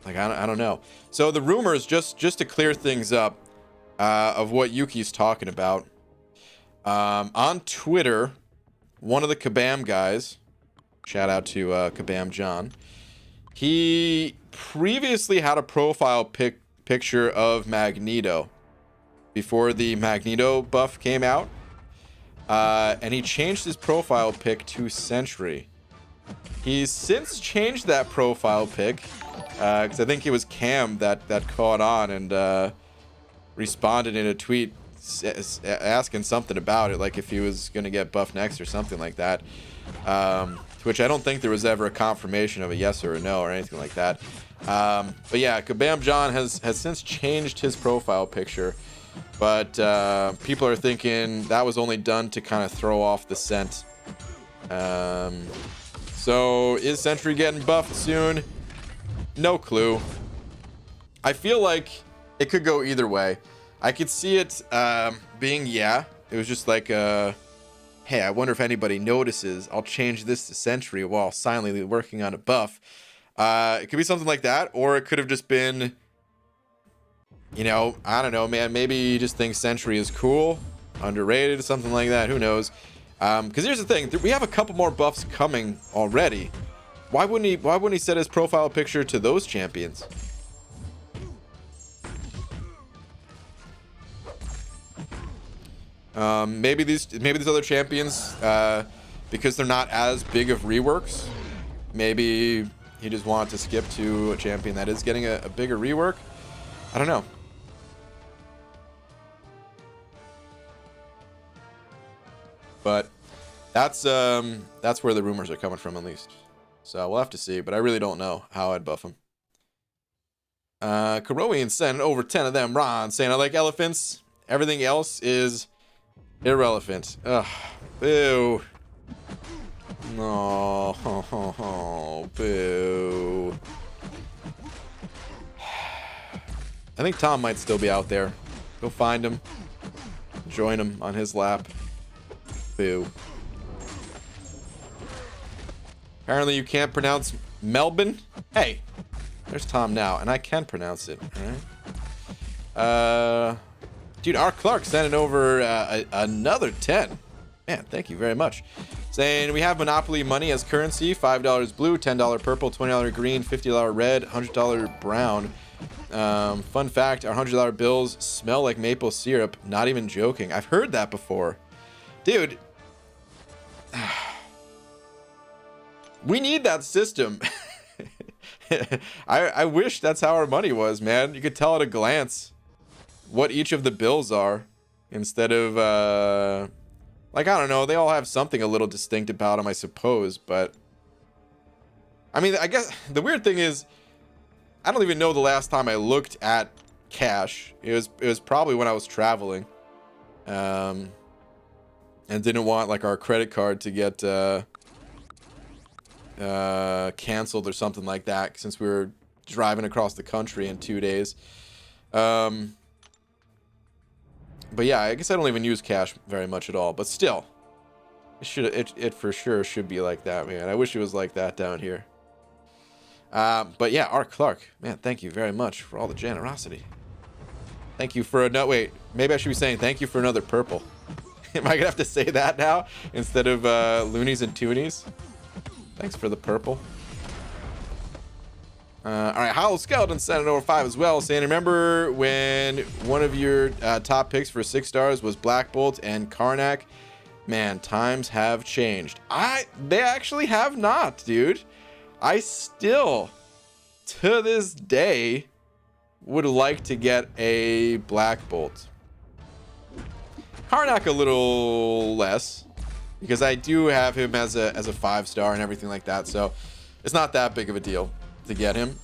I don't know. So the rumors, just to clear things up, of what Yuki's talking about, on Twitter, one of the Kabam guys, Shout out to Kabam John. He previously had a profile picture of Magneto before the Magneto buff came out. And he changed his profile pic to Sentry. He's since changed that profile pic, because I think it was Cam that caught on and responded in a tweet asking something about it, like if he was going to get buffed next or something like that. Which I don't think there was ever a confirmation of a yes or a no or anything like that. But yeah, Kabam John has since changed his profile picture. But people are thinking that was only done to kind of throw off the scent. So is Sentry getting buffed soon? No clue. I feel like it could go either way. I could see it being, yeah, it was just like, hey, I wonder if anybody notices. I'll change this to Sentry while silently working on a buff. It could be something like that, or it could have just been, you know, I don't know, man. Maybe you just think Sentry is cool, underrated, something like that. Who knows? Because here's the thing: we have a couple more buffs coming already. Why wouldn't he set his profile picture to those champions? Maybe these other champions, because they're not as big of reworks. Maybe he just wanted to skip to a champion that is getting a bigger rework. I don't know. But that's where the rumors are coming from, at least. So we'll have to see, but I really don't know how I'd buff him. Karoian sent over 10 of them. Ron saying, I like elephants. Everything else is irrelevant. Ugh. Boo. No. Oh, boo. I think Tom might still be out there. Go find him. Join him on his lap. Boo. Apparently you can't pronounce Melbourne. Hey, there's Tom now, and I can pronounce it. All right. Dude, R. Clark sending over another 10. Man, thank you very much. Saying we have Monopoly money as currency. $5 blue, $10 purple, $20 green, $50 red, $100 brown. Fun fact, our $100 bills smell like maple syrup. Not even joking. I've heard that before. Dude. We need that system. I wish that's how our money was, man. You could tell at a glance what each of the bills are, instead of like, I don't know, they all have something a little distinct about them, I suppose. But I mean, I guess the weird thing is, I don't even know the last time I looked at cash. It was probably when I was traveling, and didn't want like our credit card to get canceled or something like that, since we were driving across the country in 2 days. But yeah, I guess I don't even use cash very much at all. But still, it for sure should be like that, man. I wish it was like that down here. But yeah, R. Clark, man, thank you very much for all the generosity. Thank you for wait, maybe I should be saying thank you for another purple. Am I gonna have to say that now instead of loonies and toonies? Thanks for the purple. All right, Hollow Skeleton sent it over 5 as well, saying, remember when one of your top picks for 6 stars was Black Bolt and Karnak? Man, times have changed. They actually have not, dude. I still, to this day, would like to get a Black Bolt. Karnak a little less, because I do have him as a 5-star and everything like that, so it's not that big of a deal to get him.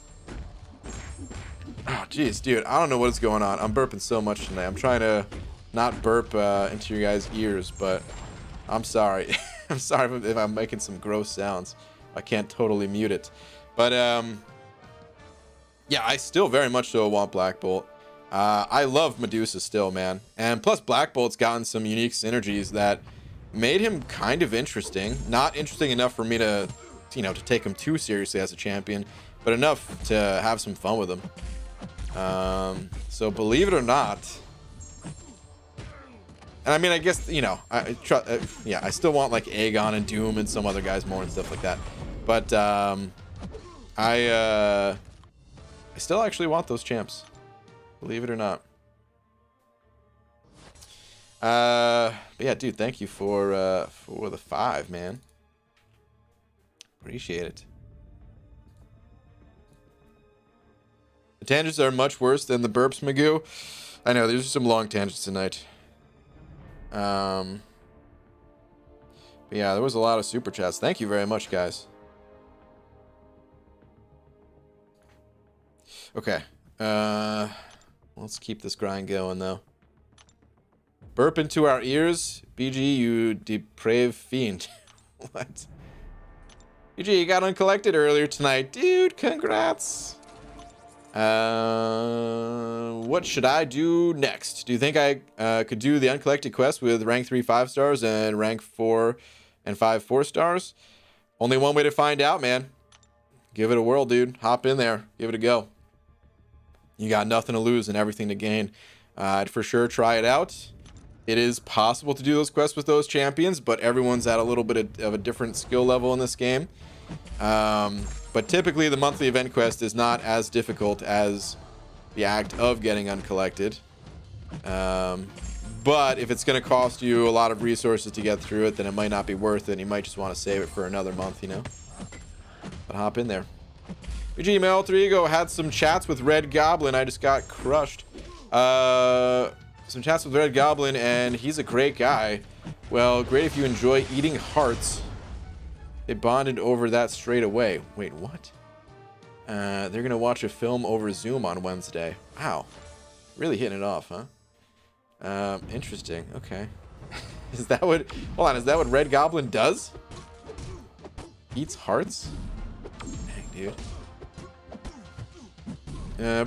Oh, jeez, dude, I don't know what is going on. I'm burping so much tonight. I'm trying to not burp into your guys' ears, but I'm sorry. I'm sorry if I'm making some gross sounds. I can't totally mute it. But, yeah, I still very much so want Black Bolt. I love Medusa still, man. And plus, Black Bolt's gotten some unique synergies that made him kind of interesting. Not interesting enough for me to, you know, to take him too seriously as a champion, but enough to have some fun with him. So believe it or not, And I mean, I guess, you know, yeah, I still want like Aegon and Doom and some other guys more and stuff like that. But I still actually want those champs, believe it or not. But yeah, dude, thank you for the 5, man. Appreciate it. The tangents are much worse than the burps, Magoo. I know, there's some long tangents tonight. But yeah, there was a lot of super chats. Thank you very much, guys. Okay. Let's keep this grind going, though. Burp into our ears. BG, you depraved fiend. What? BG, you got uncollected earlier tonight. Dude, congrats. What should I do next? Do you think I could do the uncollected quest with rank 3 5 stars and rank 4 and 5 4 stars? Only one way to find out, man. Give it a whirl, dude. Hop in there. Give it a go. You got nothing to lose and everything to gain. I'd for sure try it out. It is possible to do those quests with those champions, but everyone's at a little bit of a different skill level in this game. But typically the monthly event quest is not as difficult as the act of getting uncollected. But if it's going to cost you a lot of resources to get through it, then it might not be worth it. You might just want to save it for another month, you know? But hop in there. BG, my alter ego had some chats with Red Goblin. I just got crushed. Some chats with Red Goblin, and he's a great guy. Well, great if you enjoy eating hearts. They bonded over that straight away. Wait, what? They're going to watch a film over Zoom on Wednesday. Wow. Really hitting it off, huh? Interesting. Okay. Is that what... Hold on, is that what Red Goblin does? Eats hearts? Dang, dude.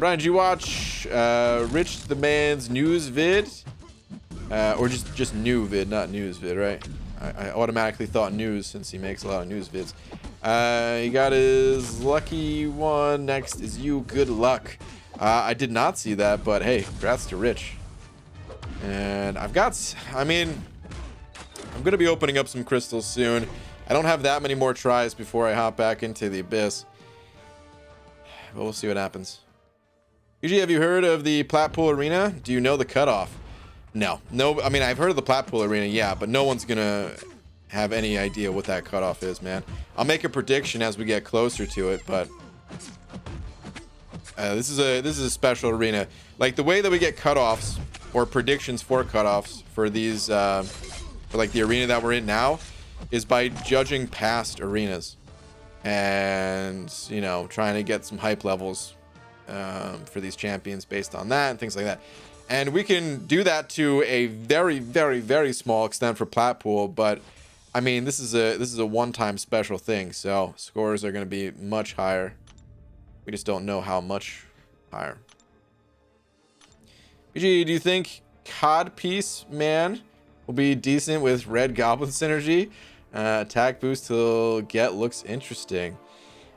Brian, did you watch Rich the Man's news vid? Or just new vid, not news vid, right? I automatically thought news since he makes a lot of news vids. He got his lucky one. Next is you. Good luck. I did not see that, but hey, congrats to Rich. And I've got, I mean, I'm going to be opening up some crystals soon. I don't have that many more tries before I hop back into the abyss. But we'll see what happens. Usually, have you heard of the Platpool Arena? Do you know the cutoff? No. I mean, I've heard of the Platpool Arena, yeah, but no one's gonna have any idea what that cutoff is, man. I'll make a prediction as we get closer to it, but this is a special arena. Like the way that we get cutoffs or predictions for cutoffs for these, for like the arena that we're in now, is by judging past arenas and, you know, trying to get some hype levels for these champions based on that and things like that. And we can do that to a very, very, very small extent for Platpool, but I mean, this is a one-time special thing, so scores are going to be much higher. We just don't know how much higher. BG, do you think Codpiece Man will be decent with Red Goblin synergy? Attack boost he'll get looks interesting.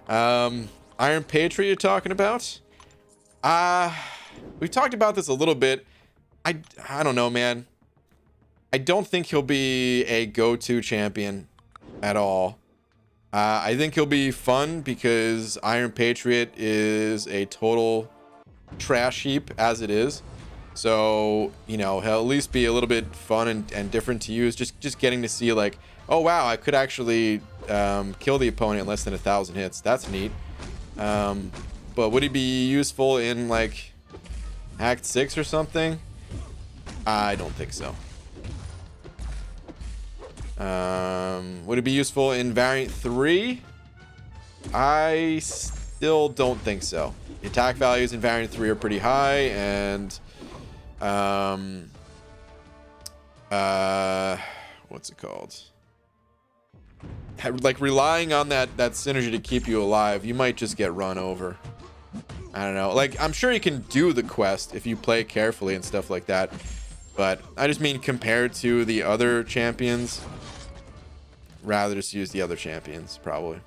Iron Patriot you're talking about? We've talked about this a little bit. I don't know, man. I don't think he'll be a go-to champion at all. I think he'll be fun because Iron Patriot is a total trash heap as it is. So, you know, he'll at least be a little bit fun and different to use. Just getting to see like, oh wow, I could actually kill the opponent in less than 1,000 hits. That's neat. But would he be useful in like Act 6 or something? I don't think so. Would it be useful in Variant 3? I still don't think so. The attack values in Variant 3 are pretty high, and what's it called? Like relying on that synergy to keep you alive, you might just get run over. I don't know. Like, I'm sure you can do the quest if you play carefully and stuff like that. But I just mean compared to the other champions, rather just use the other champions, probably.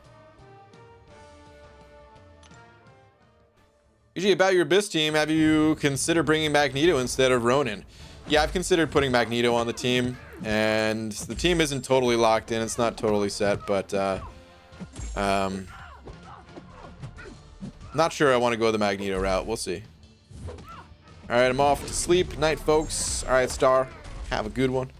Usually about your Abyss team, have you considered bringing Magneto instead of Ronin? Yeah, I've considered putting Magneto on the team, and the team isn't totally locked in. It's not totally set, but not sure I want to go the Magneto route. We'll see. All right, I'm off to sleep. Night, folks. All right, Star. Have a good one.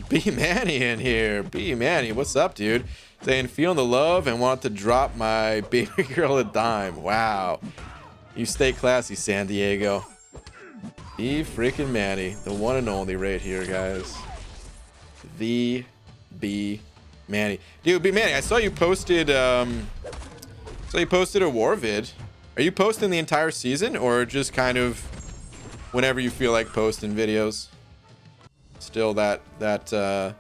B Manny in here. B Manny, what's up, dude? Saying feeling the love and want to drop my baby girl a dime. Wow. You stay classy, San Diego. B freaking Manny, the one and only right here, guys. The B Manny. Dude, B Manny, I saw you posted a war vid. Are you posting the entire season or just kind of whenever you feel like posting videos? Still that kind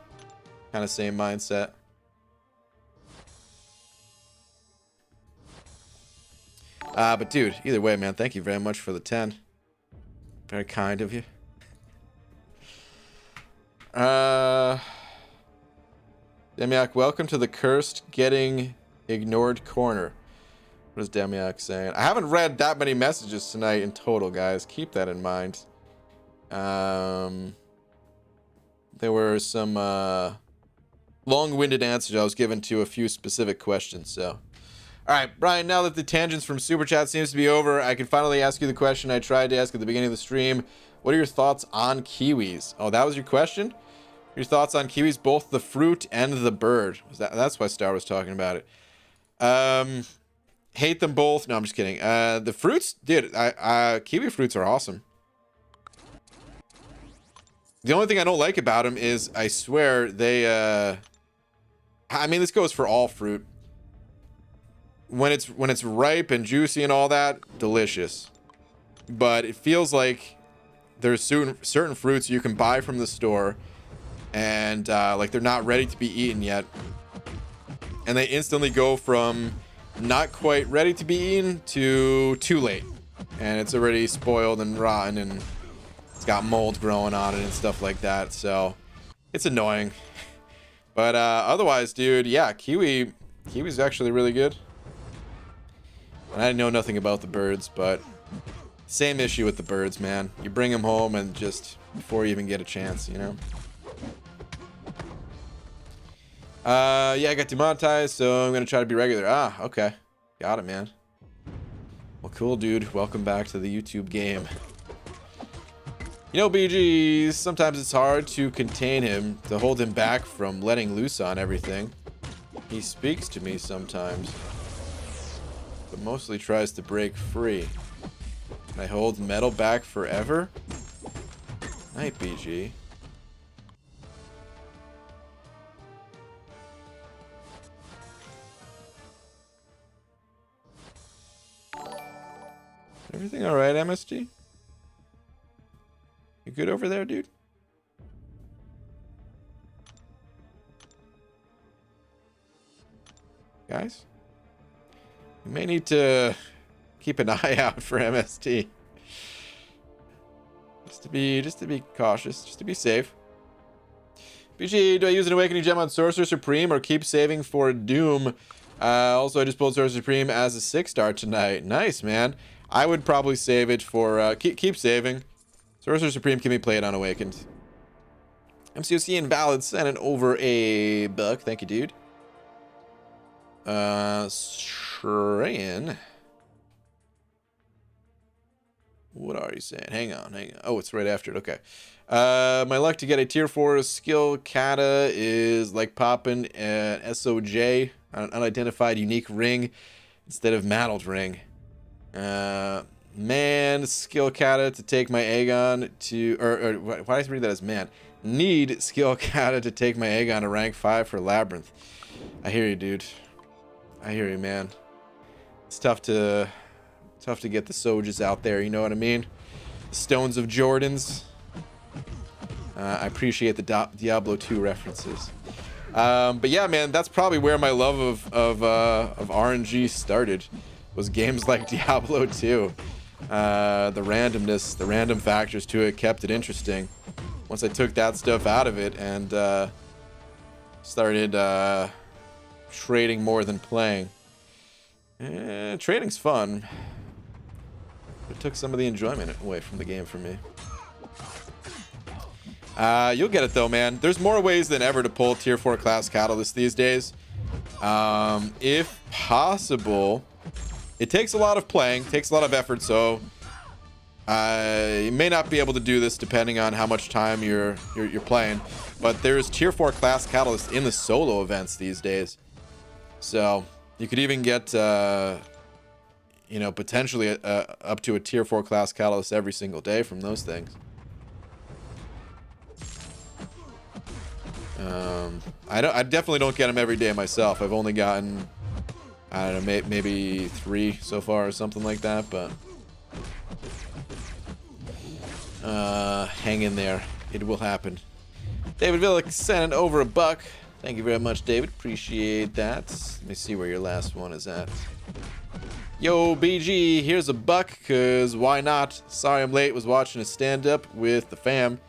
of same mindset. But dude, either way, man, thank you very much for the 10. Very kind of you. Demiak, welcome to the cursed getting ignored corner. What is Demiak saying? I haven't read that many messages tonight in total, guys. Keep that in mind. There were some long-winded answers I was given to a few specific questions, so. All right, Brian, now that the tangents from Super Chat seems to be over, I can finally ask you the question I tried to ask at the beginning of the stream. What are your thoughts on kiwis? Oh, that was your question? Your thoughts on kiwis, both the fruit and the bird. That's why Star was talking about it. Hate them both. No, I'm just kidding. The fruits, dude, kiwi fruits are awesome. The only thing I don't like about them is, I swear, they, I mean, this goes for all fruit. When it's ripe and juicy and all that, delicious. But it feels like there's certain fruits you can buy from the store, and like they're not ready to be eaten yet, and they instantly go from not quite ready to be eaten to too late, and it's already spoiled and rotten, and it's got mold growing on it and stuff like that. So it's annoying. But otherwise, dude, yeah, kiwi's actually really good. And I know nothing about the birds, but same issue with the birds, man. You bring them home and just before you even get a chance, you know? Yeah, I got demonetized, so I'm going to try to be regular. Ah, okay. Got it, man. Well, cool, dude. Welcome back to the YouTube game. You know, BGs, sometimes it's hard to contain him, to hold him back from letting loose on everything. He speaks to me sometimes, but mostly tries to break free. Can I hold metal back forever? Night, BG. Everything all right, MSG? You good over there, dude? Guys? You may need to keep an eye out for MST. Just to be cautious, just to be safe. BG, do I use an Awakening Gem on Sorcerer Supreme or keep saving for Doom? Also, I just pulled Sorcerer Supreme as a 6-star tonight. Nice, man. I would probably save it for... keep saving. Sorcerer Supreme can be played on Awakened. MCOC and Ballad sending over a buck. Thank you, dude. Shreyan. What are you saying? Hang on. Oh, it's right after it. Okay. My luck to get a tier 4 skill kata is like popping an SOJ, an unidentified unique ring, instead of mantled ring. Man, skill kata to take my Aegon to, or why did I read that as man? Need skill kata to take my Aegon to rank 5 for Labyrinth. I hear you, dude. I hear you, man. It's tough to get the Sojas out there, you know what I mean? The Stones of Jordans. I appreciate the Diablo 2 references. But yeah, man, that's probably where my love of RNG started. Was games like Diablo 2. The randomness, the random factors to it kept it interesting. Once I took that stuff out of it and started trading more than playing. Trading's fun. It took some of the enjoyment away from the game for me. You'll get it though, man. There's more ways than ever to pull tier 4 class catalyst these days. If possible, it takes a lot of playing, takes a lot of effort, so you may not be able to do this depending on how much time you're playing. But there's tier 4 class catalyst in the solo events these days, so you could even get you know, potentially up to a tier 4 class catalyst every single day from those things. I definitely don't get them every day myself. I've only gotten, I don't know, maybe 3 so far or something like that, but hang in there. It will happen. David Villick sent over $1. Thank you very much, David. Appreciate that. Let me see where your last one is at. Yo, BG, here's $1, because why not? Sorry I'm late. Was watching a stand-up with the fam.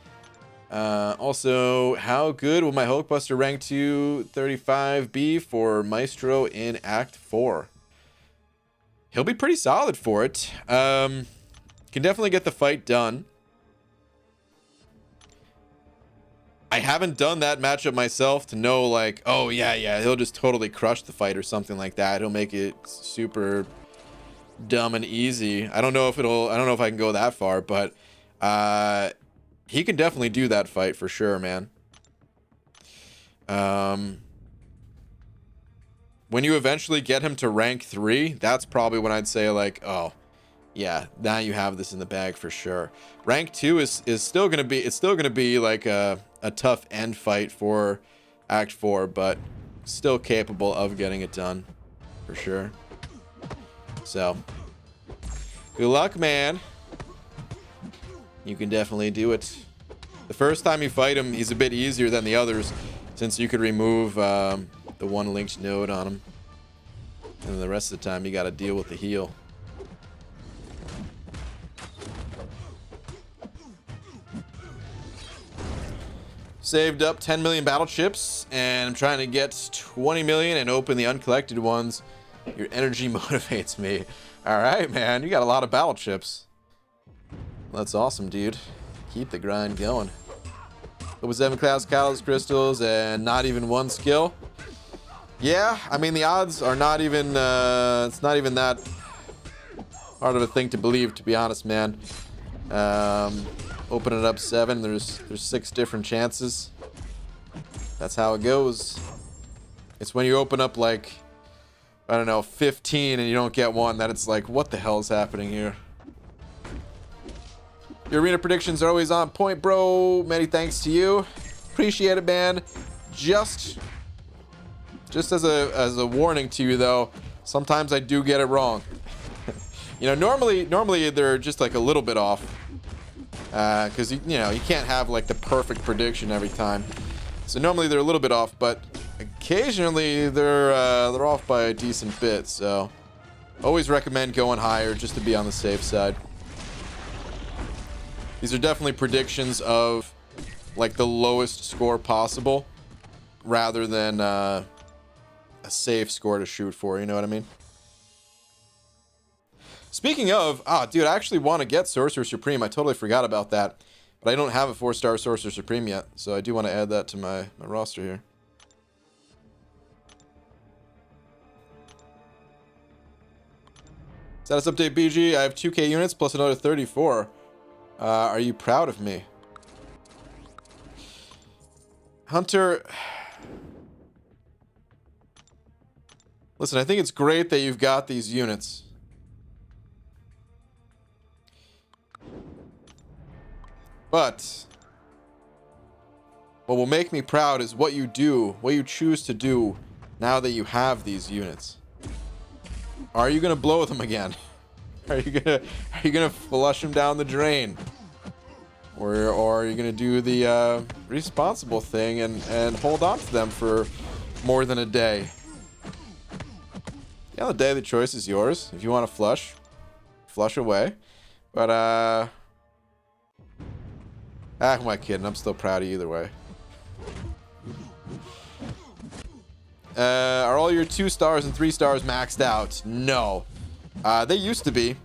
Also, how good will my Hulkbuster rank to 35 be for Maestro in Act 4? He'll be pretty solid for it. Can definitely get the fight done. I haven't done that matchup myself to know, like, oh yeah, he'll just totally crush the fight or something like that. He'll make it super dumb and easy. I don't know if I can go that far, but he can definitely do that fight for sure, man. When you eventually get him to rank 3, that's probably when I'd say, like, oh yeah, now you have this in the bag for sure. Rank 2 is still gonna be like a tough end fight for Act 4, but still capable of getting it done for sure. So good luck, man. You can definitely do it. The first time you fight him, he's a bit easier than the others, since you could remove the one linked node on him, and the rest of the time you got to deal with the heal. Saved up 10 million battle chips, and I'm trying to get 20 million and open the uncollected ones. Your energy motivates me. All right, man, you got a lot of battle chips. That's awesome, dude. Keep the grind going. Over 7 class catalyst crystals and not even 1 skill. Yeah, I mean, the odds are not even it's not even that hard of a thing to believe, to be honest, man. Open it up 7, there's 6 different chances. That's how it goes. It's when you open up, like, I don't know, 15 and you don't get one, that it's like, what the hell is happening here? Your arena predictions are always on point, bro. Many thanks to you. Appreciate it, man. Just as a warning to you, though, sometimes I do get it wrong. You know, normally they're just like a little bit off, because you know, you can't have like the perfect prediction every time. So normally they're a little bit off, but occasionally they're off by a decent bit. So always recommend going higher just to be on the safe side. These are definitely predictions of like the lowest score possible, rather than a safe score to shoot for, you know what I mean? Speaking of, dude, I actually want to get Sorcerer Supreme. I totally forgot about that, but I don't have a 4-star Sorcerer Supreme yet, so I do want to add that to my roster here. Status update, BG. I have 2k units plus another 34. Are you proud of me? Hunter, listen, I think it's great that you've got these units. But what will make me proud is what you do, what you choose to do now that you have these units. Are you gonna blow them again? Are you gonna flush them down the drain? Or are you gonna do the responsible thing and hold on to them for more than a day? Yeah, the day the choice is yours. If you want to flush away. But who am I kidding? I'm still proud of you either way. Are all your 2 stars and 3 stars maxed out? No. They used to be.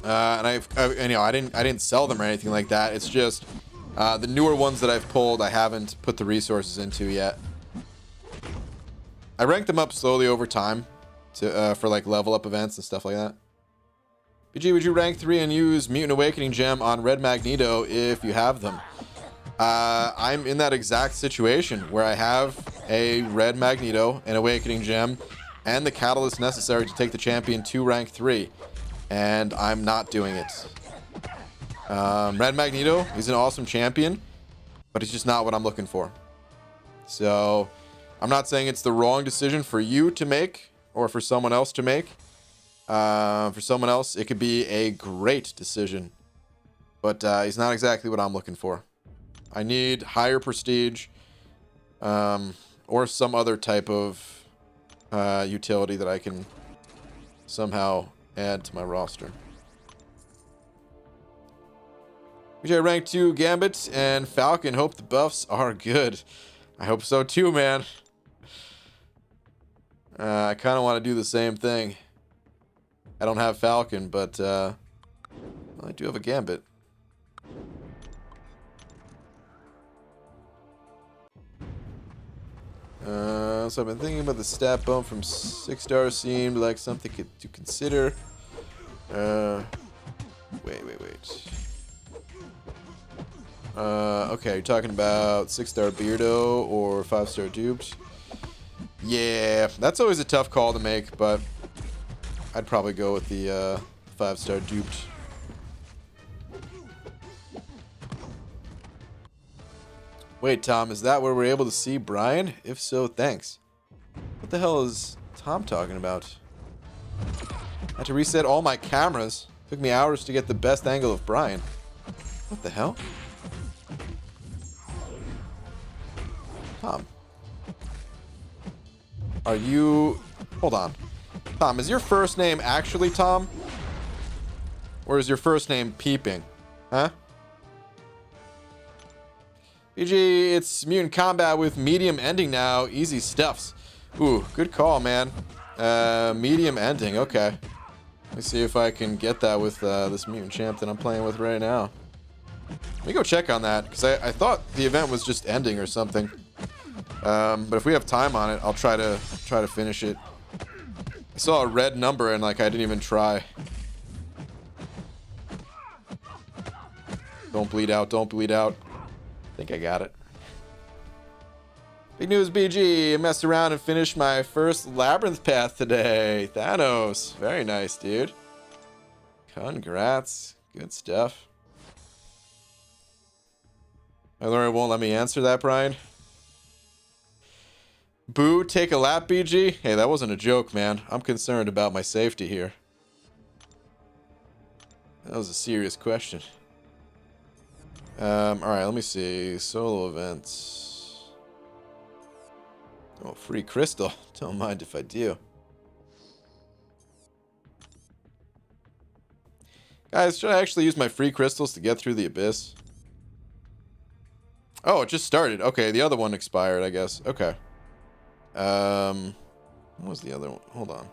And I didn't sell them or anything like that. It's just The newer ones that I've pulled, I haven't put the resources into yet. I rank them up slowly over time to for like level up events and stuff like that. BG, would you rank 3 and use Mutant Awakening Gem on Red Magneto if you have them? I'm in that exact situation where I have a Red Magneto, an Awakening Gem, and the catalyst necessary to take the champion to rank 3. And I'm not doing it. Red Magneto, he's an awesome champion, but he's just not what I'm looking for. So I'm not saying it's the wrong decision for you to make or for someone else to make. For someone else, it could be a great decision, but he's not exactly what I'm looking for. I need higher prestige, or some other type of utility that I can somehow add to my roster. BJ rank 2 Gambit and Falcon. Hope the buffs are good. I hope so too, man. I kind of want to do the same thing. I don't have Falcon, but well, I do have a Gambit. So I've been thinking about the stat bump from 6-star seemed like something to consider. Wait. Okay, you're talking about 6-star Beardo or 5-star duped? Yeah, that's always a tough call to make, but I'd probably go with the 5-star duped. Wait, Tom, is that where we're able to see Brian? If so, thanks. What the hell is Tom talking about? I had to reset all my cameras. Took me hours to get the best angle of Brian. What the hell? Tom. Are you... Hold on. Tom, is your first name actually Tom? Or is your first name Peeping? Huh? BG, it's Mutant Combat with medium ending now. Easy stuffs. Ooh, good call, man. Medium ending, okay. Let me see if I can get that with this mutant champ that I'm playing with right now. Let me go check on that, because I thought the event was just ending or something. But if we have time on it, I'll try to finish it. I saw a red number and like I didn't even try. Don't bleed out, don't bleed out. I think I got it. Big news, BG. I messed around and finished my first labyrinth path today. Thanos. Very nice, dude. Congrats. Good stuff. Lauren won't let me answer that, Brian. Boo, take a lap, BG? Hey, that wasn't a joke, man. I'm concerned about my safety here. That was a serious question. Alright, let me see. Solo events. Oh, free crystal. Don't mind if I do. Guys, should I actually use my free crystals to get through the abyss? Oh, it just started. Okay, the other one expired, I guess. Okay. What was the other one? Hold on.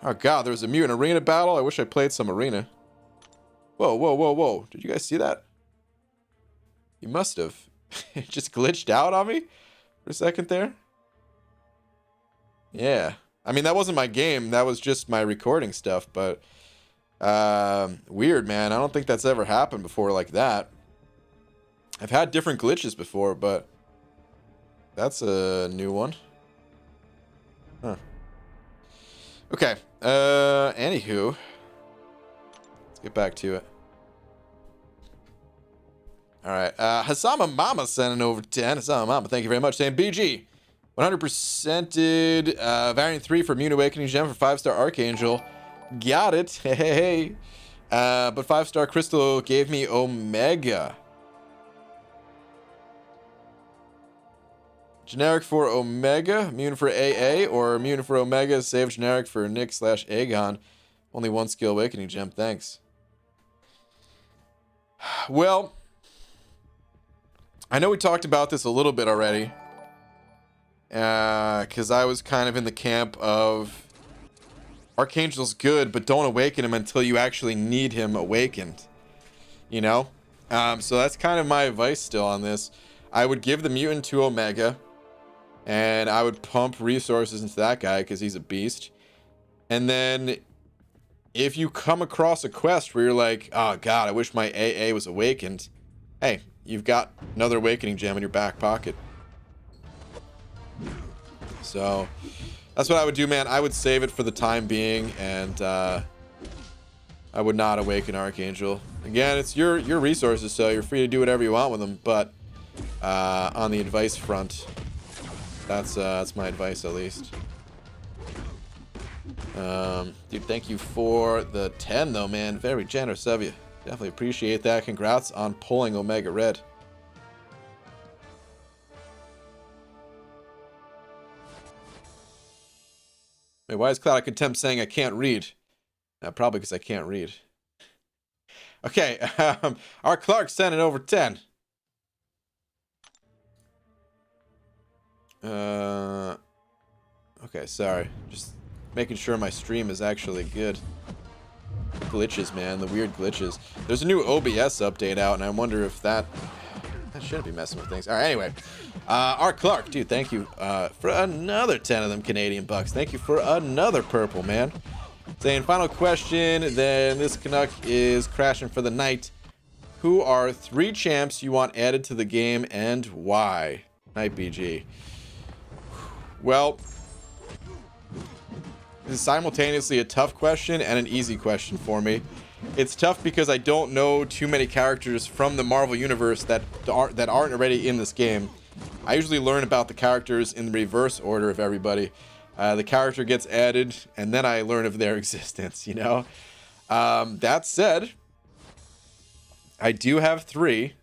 Oh god, there was a mutant arena battle. I wish I played some arena. Whoa, whoa, whoa, whoa. Did you guys see that? You must have. It just glitched out on me for a second there. Yeah. I mean, that wasn't my game. That was just my recording stuff, but weird, man. I don't think that's ever happened before like that. I've had different glitches before, but that's a new one. Huh. Okay. Anywho. Let's get back to it. Alright. Hasama Mama sending over 10. Hasama Mama, thank you very much. Saying BG. 100%ed variant 3 for Mutant Awakening Gem for 5-star Archangel. Got it. Hey, hey, hey. But 5-star Crystal gave me Omega. Generic for Omega, mutant for AA, or mutant for Omega, save generic for Nick/Aegon. Only one skill awakening gem, thanks. Well, I know we talked about this a little bit already. Because I was kind of in the camp of Archangel's good, but don't awaken him until you actually need him awakened. You know? So that's kind of my advice still on this. I would give the mutant to Omega, and I would pump resources into that guy because he's a beast. And then if you come across a quest where you're like, oh god, I wish my AA was awakened, hey, you've got another awakening gem in your back pocket. So that's what I would do, man. I would save it for the time being, and I would not awaken Archangel. Again, it's your resources, so you're free to do whatever you want with them. But on the advice front, that's my advice at least. Dude, thank you for the 10 though, man. Very generous of you. Definitely appreciate that. Congrats on pulling Omega Red. Wait, why is Cloud of Contempt saying I can't read? Probably because I can't read. Okay, our Clark sent it over 10. Okay, sorry. Just making sure my stream is actually good. Glitches, man. The weird glitches. There's a new OBS update out, and I wonder if that shouldn't be messing with things. All right, anyway. Art Clark, dude, thank you for another 10 of them Canadian bucks. Thank you for another purple, man. Saying, final question, then this Canuck is crashing for the night. Who are 3 champs you want added to the game and why? Night BG. Well, this is simultaneously a tough question and an easy question for me. It's tough because I don't know too many characters from the Marvel Universe that aren't already in this game. I usually learn about the characters in the reverse order of everybody. The character gets added, and then I learn of their existence, you know? That said, I do have 3.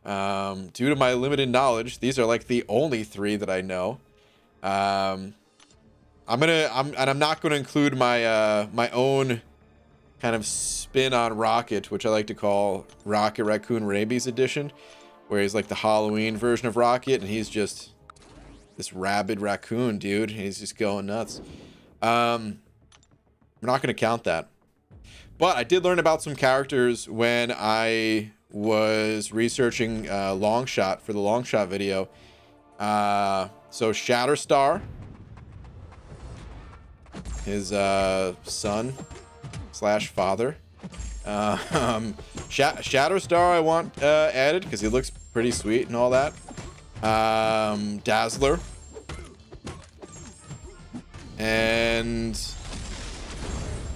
Due to my limited knowledge, these are like the only 3 that I know. I'm not gonna include my my own kind of spin on Rocket, which I like to call Rocket Raccoon Rabies Edition, where he's like the Halloween version of Rocket, and he's just this rabid raccoon, dude. He's just going nuts. We're not gonna count that. But I did learn about some characters when I was researching Longshot for the Longshot video. So Shatterstar, his son / father. Shatterstar I want added because he looks pretty sweet and all that. Dazzler. And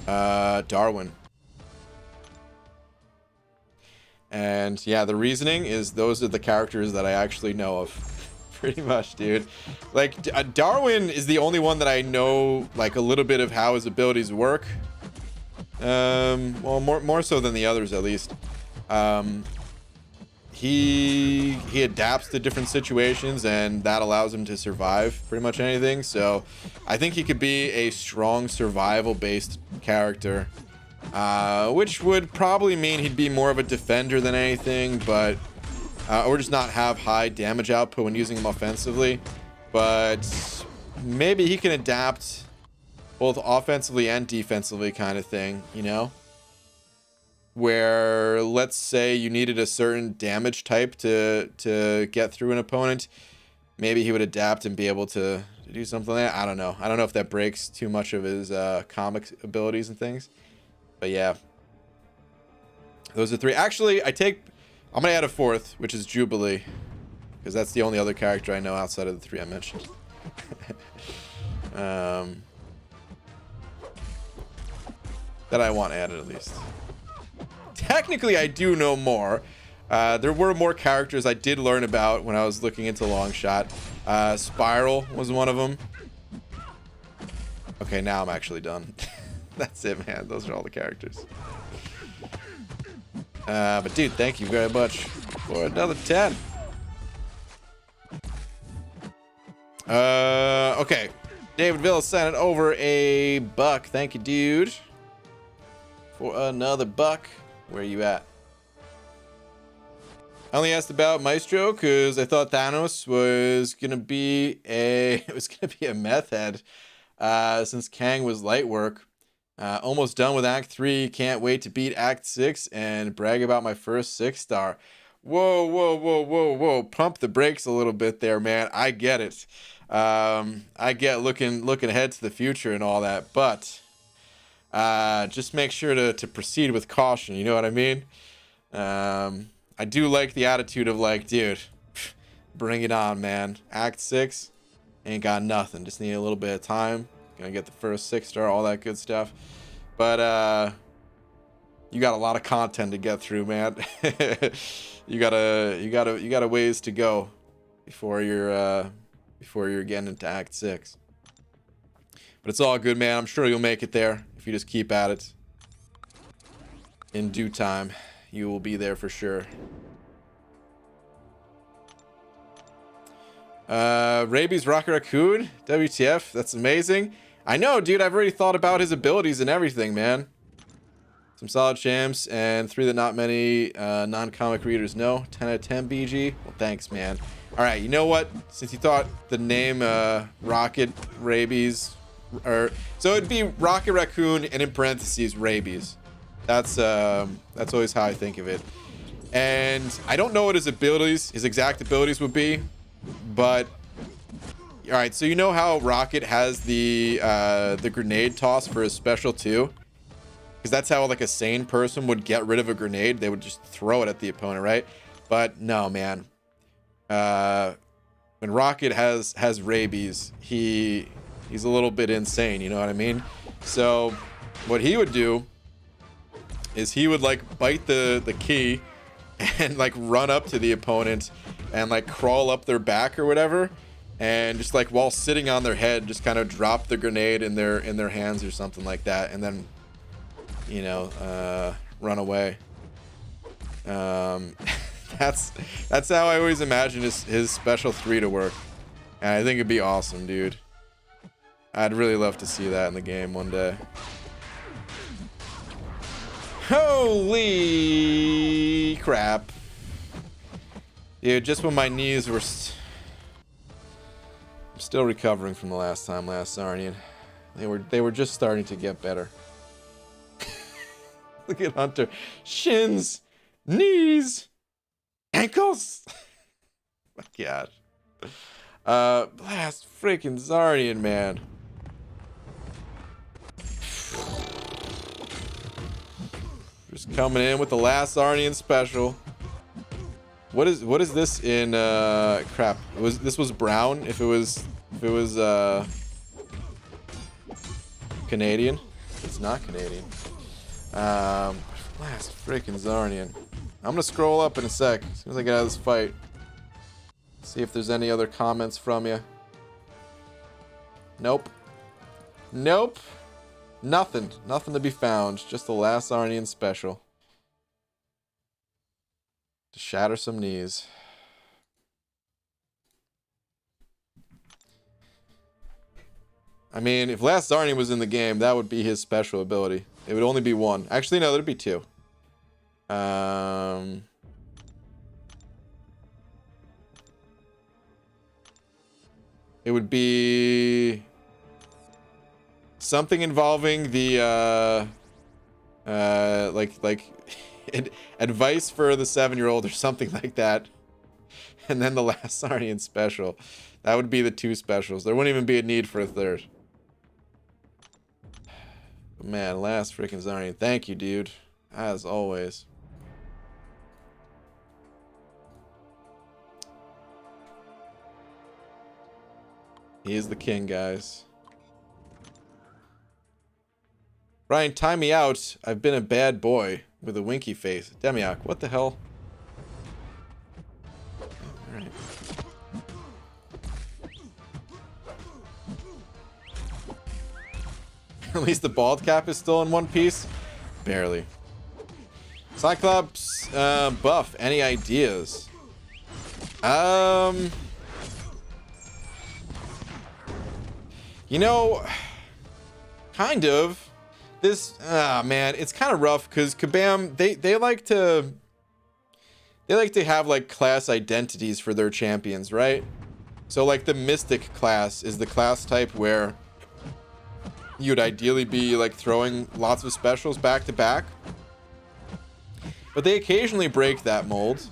Darwin. And yeah, the reasoning is those are the characters that I actually know of. Pretty much, dude. Like, Darwin is the only one that I know, like, a little bit of how his abilities work. Well, more so than the others, at least. He adapts to different situations, and that allows him to survive pretty much anything. So, I think he could be a strong survival-based character. Which would probably mean he'd be more of a defender than anything, but... or just not have high damage output when using him offensively. But maybe he can adapt both offensively and defensively kind of thing, you know? Where, let's say you needed a certain damage type to get through an opponent. Maybe he would adapt and be able to do something like that. I don't know. I don't know if that breaks too much of his comic abilities and things. But yeah. Those are 3. Actually, I'm going to add a 4th, which is Jubilee. Because that's the only other character I know outside of the 3 I mentioned. That I want added, at least. Technically, I do know more. There were more characters I did learn about when I was looking into Longshot. Spiral was one of them. Okay, now I'm actually done. That's it, man. Those are all the characters. But dude, thank you very much for another 10. Okay. David Villa sent it over a buck. Thank you, dude. For another buck. Where are you at? I only asked about Maestro because I thought Thanos was gonna be a meth head. Since Kang was light work. Almost done with Act 3. Can't wait to beat Act 6 and brag about my first 6-star. Whoa, whoa, whoa, whoa, whoa. Pump the brakes a little bit there, man. I get it. I get looking ahead to the future and all that, but just make sure to proceed with caution. You know what I mean? I do like the attitude of like, dude, bring it on, man. Act 6 ain't got nothing. Just need a little bit of time. Gonna get the first 6-star, all that good stuff. But you got a lot of content to get through, man. you got ways to go before you're getting into Act 6. But it's all good, man. I'm sure you'll make it there if you just keep at it. In due time, you will be there for sure. Rabies Rocket Raccoon, WTF, that's amazing. I know, dude, I've already thought about his abilities and everything, man. Some solid champs and 3 that not many non-comic readers know. 10 out of 10 BG. Well, thanks, man. All right, you know what? Since you thought the name Rocket Rabies, so it'd be Rocket Raccoon and in parentheses Rabies. That's always how I think of it. And I don't know what his exact abilities would be, but all right. So you know how Rocket has the grenade toss for his special too, because that's how like a sane person would get rid of a grenade. They would just throw it at the opponent, right? But no, man. When Rocket has rabies, he's a little bit insane. You know what I mean? So what he would do is he would like bite the key and like run up to the opponent and like crawl up their back or whatever, and just like while sitting on their head just kind of drop the grenade in their hands or something like that, and then run away. That's how I always imagine his special 3 to work, and I think it'd be awesome, dude. I'd really love to see that in the game one day. Holy crap. Dude, just when my knees were... I'm still recovering from the last Sarnian. They were just starting to get better. Look at Hunter. Shins, knees, ankles. My God. Last freaking Sarnian, man. Just coming in with the last Arnian special. What is this in crap? This was brown if it was Canadian. It's not Canadian. Last freaking Zarnian. I'm gonna scroll up in a sec as soon as I get out of this fight. See if there's any other comments from you. Nope. Nope. Nothing to be found. Just the last Arnian special. To shatter some knees. I mean, if last Arnian was in the game, that would be his special ability. It would only be 1. Actually, no, there'd be 2. It would be something involving the like advice for the 7-year-old or something like that, and then the last Sarnian special. That would be the 2 specials. There wouldn't even be a need for a 3rd. But man, last freaking Sarnian. Thank you, dude, as always. He is the king, guys. Ryan, time me out. I've been a bad boy with a winky face. Demiok, what the hell? Alright. At least the bald cap is still in one piece? Barely. Cyclops buff. Any ideas? You know, kind of. This, man, it's kind of rough because Kabam, they like to have like class identities for their champions, right? So like the Mystic class is the class type where you'd ideally be like throwing lots of specials back to back. But they occasionally break that mold.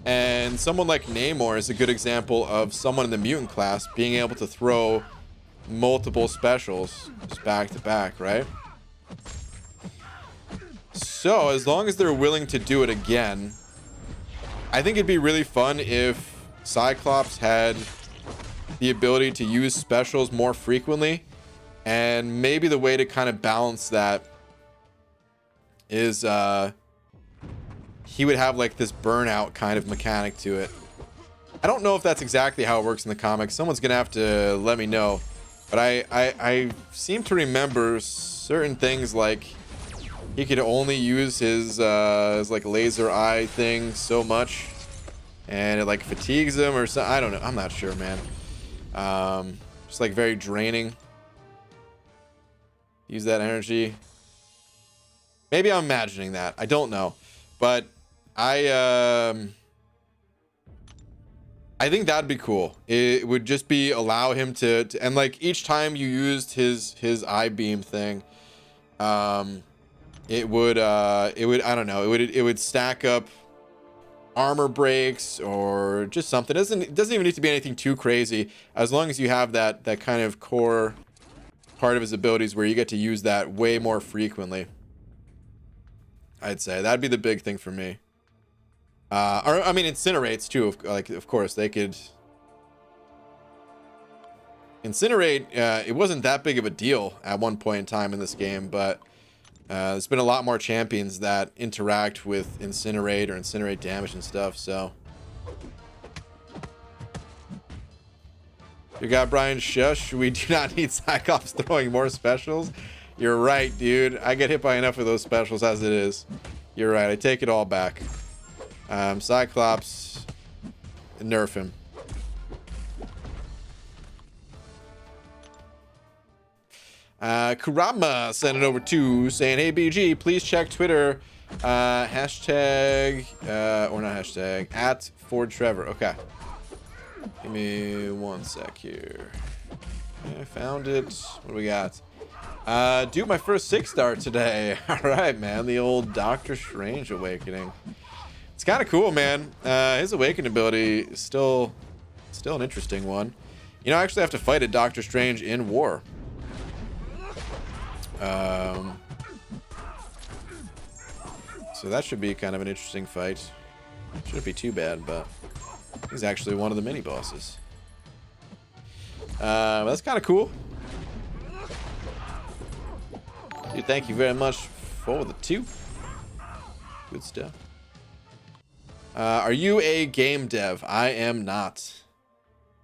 And someone like Namor is a good example of someone in the mutant class being able to throw multiple specials just back to back, right? So as long as they're willing to do it again, I think it'd be really fun if Cyclops had the ability to use specials more frequently. And maybe the way to kind of balance that is he would have like this burnout kind of mechanic to it. I don't know if that's exactly how it works in the comics. Someone's gonna have to let me know. But I seem to remember certain things like he could only use his like laser eye thing so much, and it like fatigues him or something. I don't know. I'm not sure, man. Just like very draining. Use that energy. Maybe I'm imagining that. I don't know, but I think that'd be cool. It would just be allow him to and like each time you used his eye beam thing, it would I don't know, it would stack up armor breaks or just something. It doesn't even need to be anything too crazy, as long as you have that kind of core part of his abilities where you get to use that way more frequently. I'd say that'd be the big thing for me. Or I mean, incinerates too. Like, of course, they could incinerate. It wasn't that big of a deal at one point in time in this game, but there's been a lot more champions that interact with incinerate or incinerate damage and stuff. So you got Brian Shush. We do not need Cyclops throwing more specials. You're right, dude. I get hit by enough of those specials as it is. You're right. I take it all back. Cyclops, nerf him. Kurama sent it over to saying, hey BG, please check Twitter, hashtag or not hashtag, at Ford Trevor. Okay, give me one sec here. I found it. What do we got? Dude, my first 6-star today. All right, man. The old Doctor Strange awakening. It's kind of cool, man. His awakened ability is still an interesting one. You know, I actually have to fight a Doctor Strange in war. So that should be kind of an interesting fight. Shouldn't be too bad, but he's actually one of the mini bosses. That's kind of cool. Dude, thank you very much for the 2. Good stuff. Are you a game dev? I am not.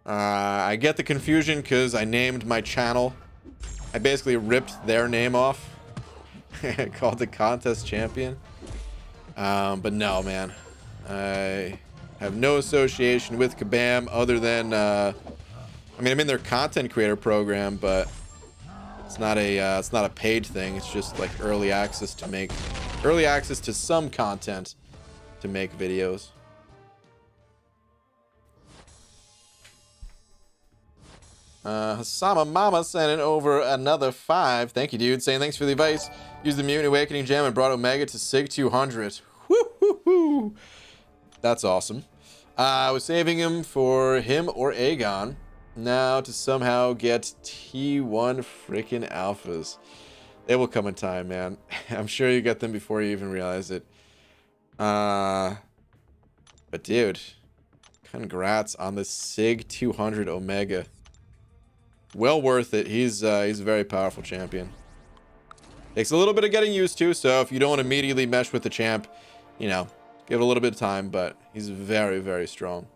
I get the confusion because I named my channel. I basically ripped their name off. Called the Contest Champion. But no, man. I have no association with Kabam other than... I mean, I'm in their content creator program, but it's not a paid thing. It's just like early access to some content to make videos. Hasama Mama sent in over another 5. Thank you, dude. Saying thanks for the advice. Use the Mutant Awakening Gem and brought Omega to Sig 200. Woo-hoo-hoo. That's awesome. I was saving him for him or Aegon. Now to somehow get T1 freaking alphas. They will come in time, man. I'm sure you get them before you even realize it. But dude, congrats on the Sig 200 Omega. Well worth it. He's a very powerful champion. Takes a little bit of getting used to, so if you don't immediately mesh with the champ, you know, give it a little bit of time, but he's very, very strong.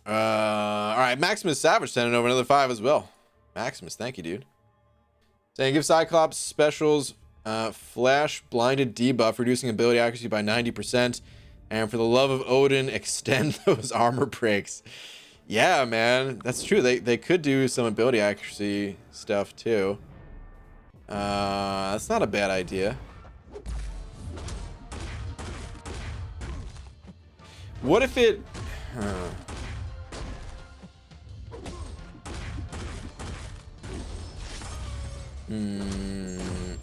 All right, Maximus Savage sending over another 5 as well. Maximus, thank you, dude. Saying give Cyclops specials flash blinded debuff, reducing ability accuracy by 90%, and for the love of Odin, extend those armor breaks. Yeah, man, that's true. They could do some ability accuracy stuff too. That's not a bad idea. What if it...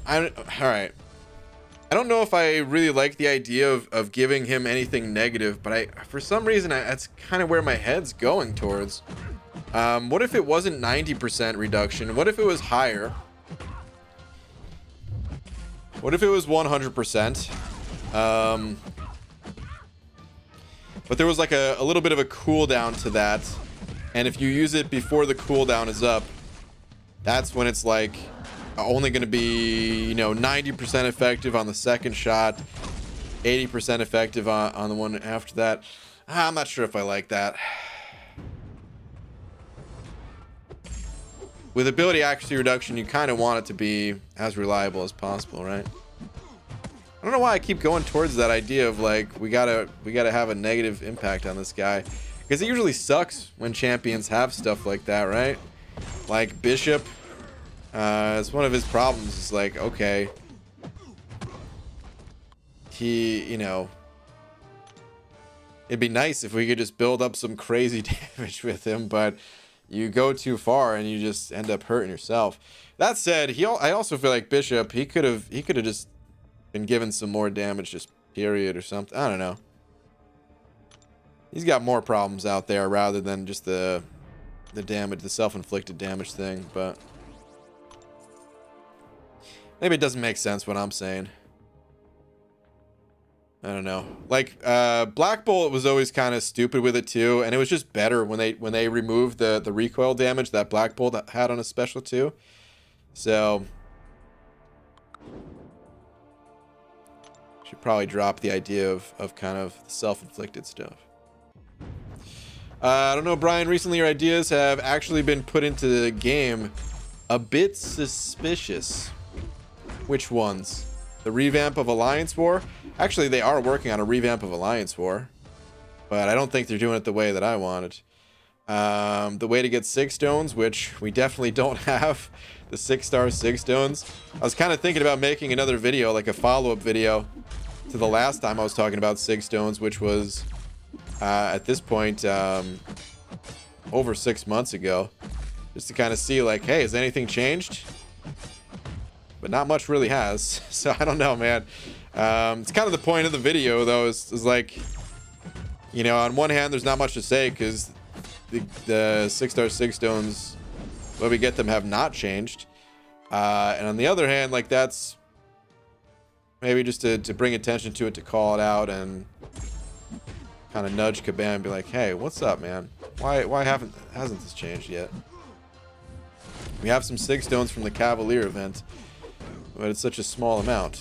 All right. I don't know if I really like the idea of giving him anything negative, but for some reason, that's kind of where my head's going towards. What if it wasn't 90% reduction? What if it was higher? What if it was 100%? But there was like a little bit of a cooldown to that. And if you use it before the cooldown is up, that's when it's like only going to be, you know, 90% effective on the second shot, 80% effective on the one after that. I'm not sure if I like that. With ability accuracy reduction, you kind of want it to be as reliable as possible, right? I don't know why I keep going towards that idea of like we gotta have a negative impact on this guy, because it usually sucks when champions have stuff like that, right? Like Bishop, it's one of his problems. It's like, okay, you know, it'd be nice if we could just build up some crazy damage with him, but you go too far and you just end up hurting yourself. That said, I also feel like Bishop, he could have just been given some more damage, just period or something. I don't know. He's got more problems out there rather than just the damage, the self-inflicted damage thing, but maybe it doesn't make sense what I'm saying. I don't know. Like Black Bolt was always kind of stupid with it too, and it was just better when they removed the recoil damage that Black Bolt had on his special too. So should probably drop the idea of kind of self-inflicted stuff. I don't know, Brian. Recently, your ideas have actually been put into the game. A bit suspicious. Which ones? The revamp of Alliance War? Actually, they are working on a revamp of Alliance War, but I don't think they're doing it the way that I wanted. The way to get 6 stones, which we definitely don't have, the 6-star 6 stones. I was kind of thinking about making another video, like a follow-up video to the last time I was talking about 6 stones, which was at this point over 6 months ago, just to kind of see like, hey, has anything changed? But not much really has. So I don't know, man. It's kind of the point of the video, though, is like, you know, on one hand, there's not much to say because the 6-star 6 stones, when we get them, have not changed. And on the other hand, like, that's maybe just to bring attention to it, to call it out and kind of nudge Kabam and be like, hey, what's up, man? Why hasn't this changed yet? We have some 6 stones from the Cavalier event, but it's such a small amount.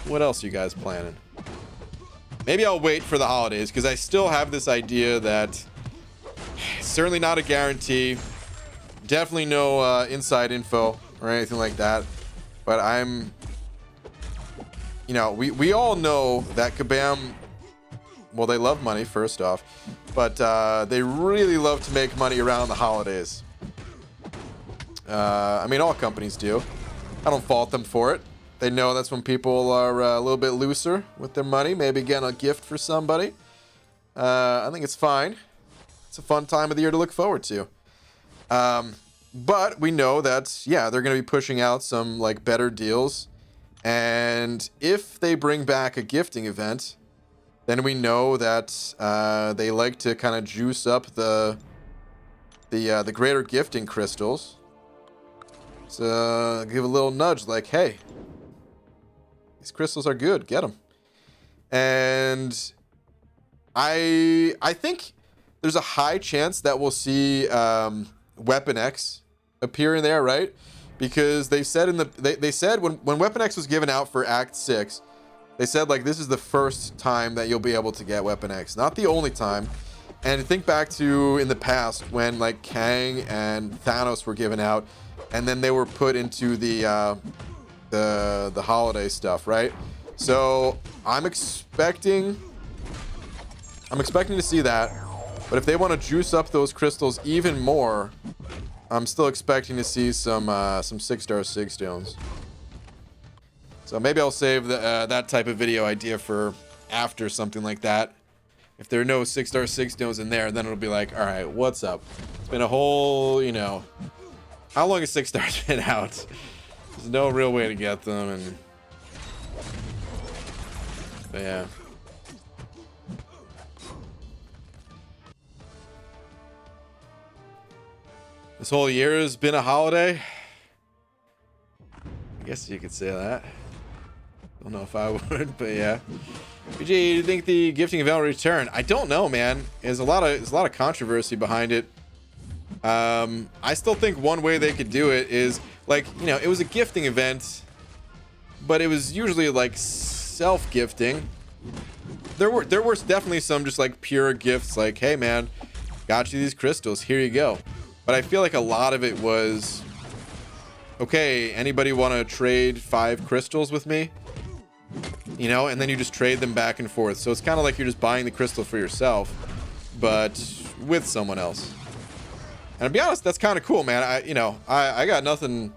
What else are you guys planning? Maybe I'll wait for the holidays, because I still have this idea that it's certainly not a guarantee. Definitely no inside info or anything like that. But I'm, you know, we all know that Kabam, well, they love money, first off, but they really love to make money around the holidays. I mean, all companies do. I don't fault them for it. They know that's when people are a little bit looser with their money. Maybe getting a gift for somebody. I think it's fine. It's a fun time of the year to look forward to. But we know that, yeah, they're going to be pushing out some like better deals. And if they bring back a gifting event, then we know that they like to kind of juice up the greater gifting crystals. So give a little nudge like, hey, these crystals are good, get them. And I think there's a high chance that we'll see Weapon X appear in there, right? Because they said they said when Weapon X was given out for Act 6, they said like this is the first time that you'll be able to get Weapon X, not the only time. And think back to in the past when like Kang and Thanos were given out, and then they were put into the holiday stuff, right? So I'm expecting to see that. But if they want to juice up those crystals even more, I'm still expecting to see some 6-star 6 stones. So maybe I'll save that type of video idea for after something like that. If there are no 6-star 6 stones in there, then it'll be like, all right, what's up? It's been a whole, you know, how long has 6 stars been out? There's no real way to get them, and but yeah. This whole year has been a holiday. I guess you could say that. Don't know if I would, but yeah. BJ, do you think the gifting event will return? I don't know, man. There's a lot of controversy behind it. I still think one way they could do it is like, you know, it was a gifting event, but it was usually like self-gifting. There were definitely some just like pure gifts, like, hey man, got you these crystals, here you go. But I feel like a lot of it was, okay, anybody want to trade 5 crystals with me? You know, and then you just trade them back and forth. So it's kind of like you're just buying the crystal for yourself, but with someone else. And to be honest, that's kind of cool, man. I got nothing.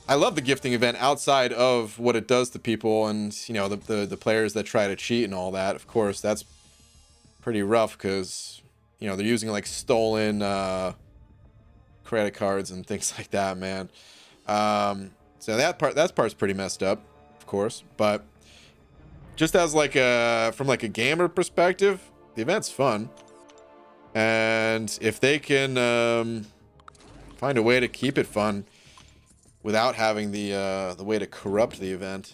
I love the gifting event outside of what it does to people, and you know, the players that try to cheat and all that. Of course, that's pretty rough because you know they're using like stolen credit cards and things like that, man. So that part's pretty messed up, of course. But just as like from like a gamer perspective, the event's fun. And if they can find a way to keep it fun without having the way to corrupt the event,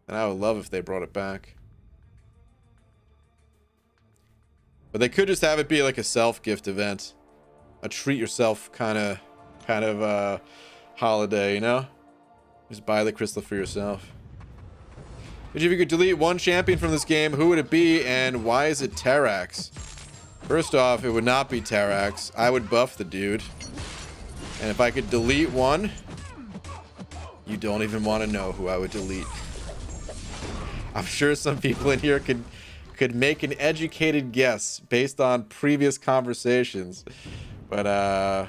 then I would love if they brought it back. But they could just have it be like a self-gift event, a treat yourself kind of holiday, you know? Just buy the crystal for yourself. But if you could delete one champion from this game, who would it be, and why is it Terrax? First off, it would not be Terrax. I would buff the dude. And if I could delete one, you don't even want to know who I would delete. I'm sure some people in here could make an educated guess based on previous conversations. But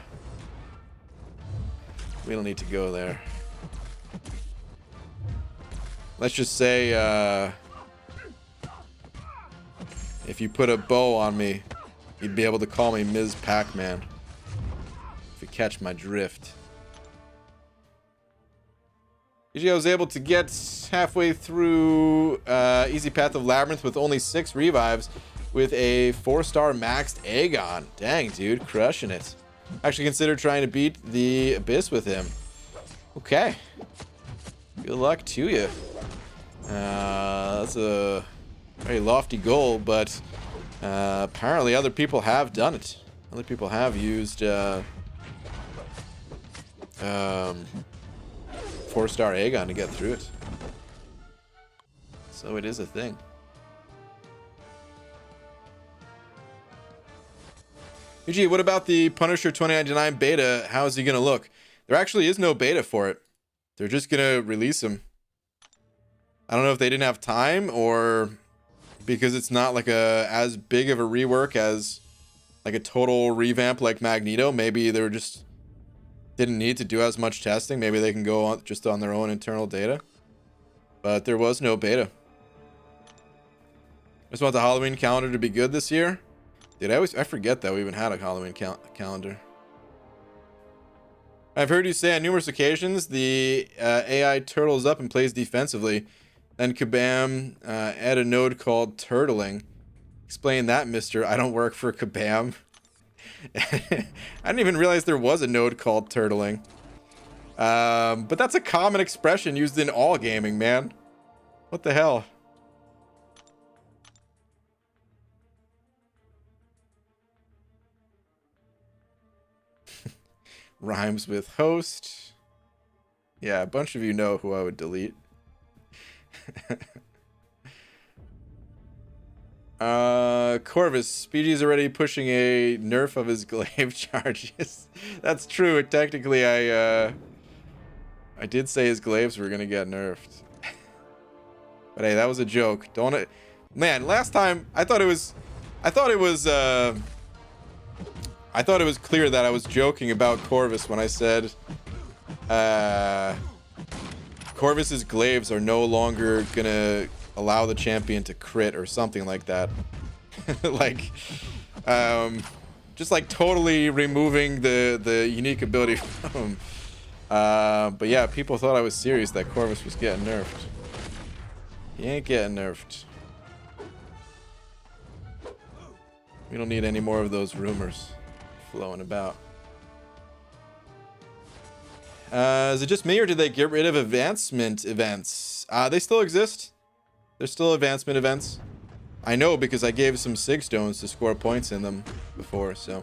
we don't need to go there. Let's just say if you put a bow on me, you'd be able to call me Ms. Pac-Man. If you catch my drift. Usually I was able to get halfway through Easy Path of Labyrinth with only 6 revives with a 4-star maxed Aegon. Dang, dude, crushing it. Actually considered trying to beat the Abyss with him. Okay. Good luck to you. That's a very lofty goal, but apparently other people have done it. Other people have used 4-star Aegon to get through it. So it is a thing. UG, what about the Punisher 2099 beta? How is he going to look? There actually is no beta for it. They're just going to release him. I don't know if they didn't have time or because it's not like as big of a rework as like a total revamp like Magneto. Maybe they just didn't need to do as much testing. Maybe they can go on just on their own internal data. But there was no beta. I just want the Halloween calendar to be good this year. Dude, I forget that we even had a Halloween calendar. I've heard you say on numerous occasions the AI turtles up and plays defensively. Then kabam, add a node called turtling. Explain that, mister. I don't work for kabam. I didn't even realize there was a node called turtling. But that's a common expression used in all gaming, man. What the hell? Rhymes with host. Yeah, a bunch of you know who I would delete. Corvus, BG is already pushing a nerf of his glaive charges. That's true. Technically, I did say his glaives were gonna get nerfed. But hey, that was a joke. Don't it? Man, last time I thought it was clear that I was joking about Corvus when I said Corvus's glaives are no longer gonna allow the champion to crit or something like that. Like just like totally removing the unique ability from But yeah, people thought I was serious that Corvus was getting nerfed. He ain't getting nerfed. We don't need any more of those rumors flowing about. Is it just me, or did they get rid of advancement events? They still exist. There's still advancement events. I know because I gave some Sig Stones to score points in them before, so.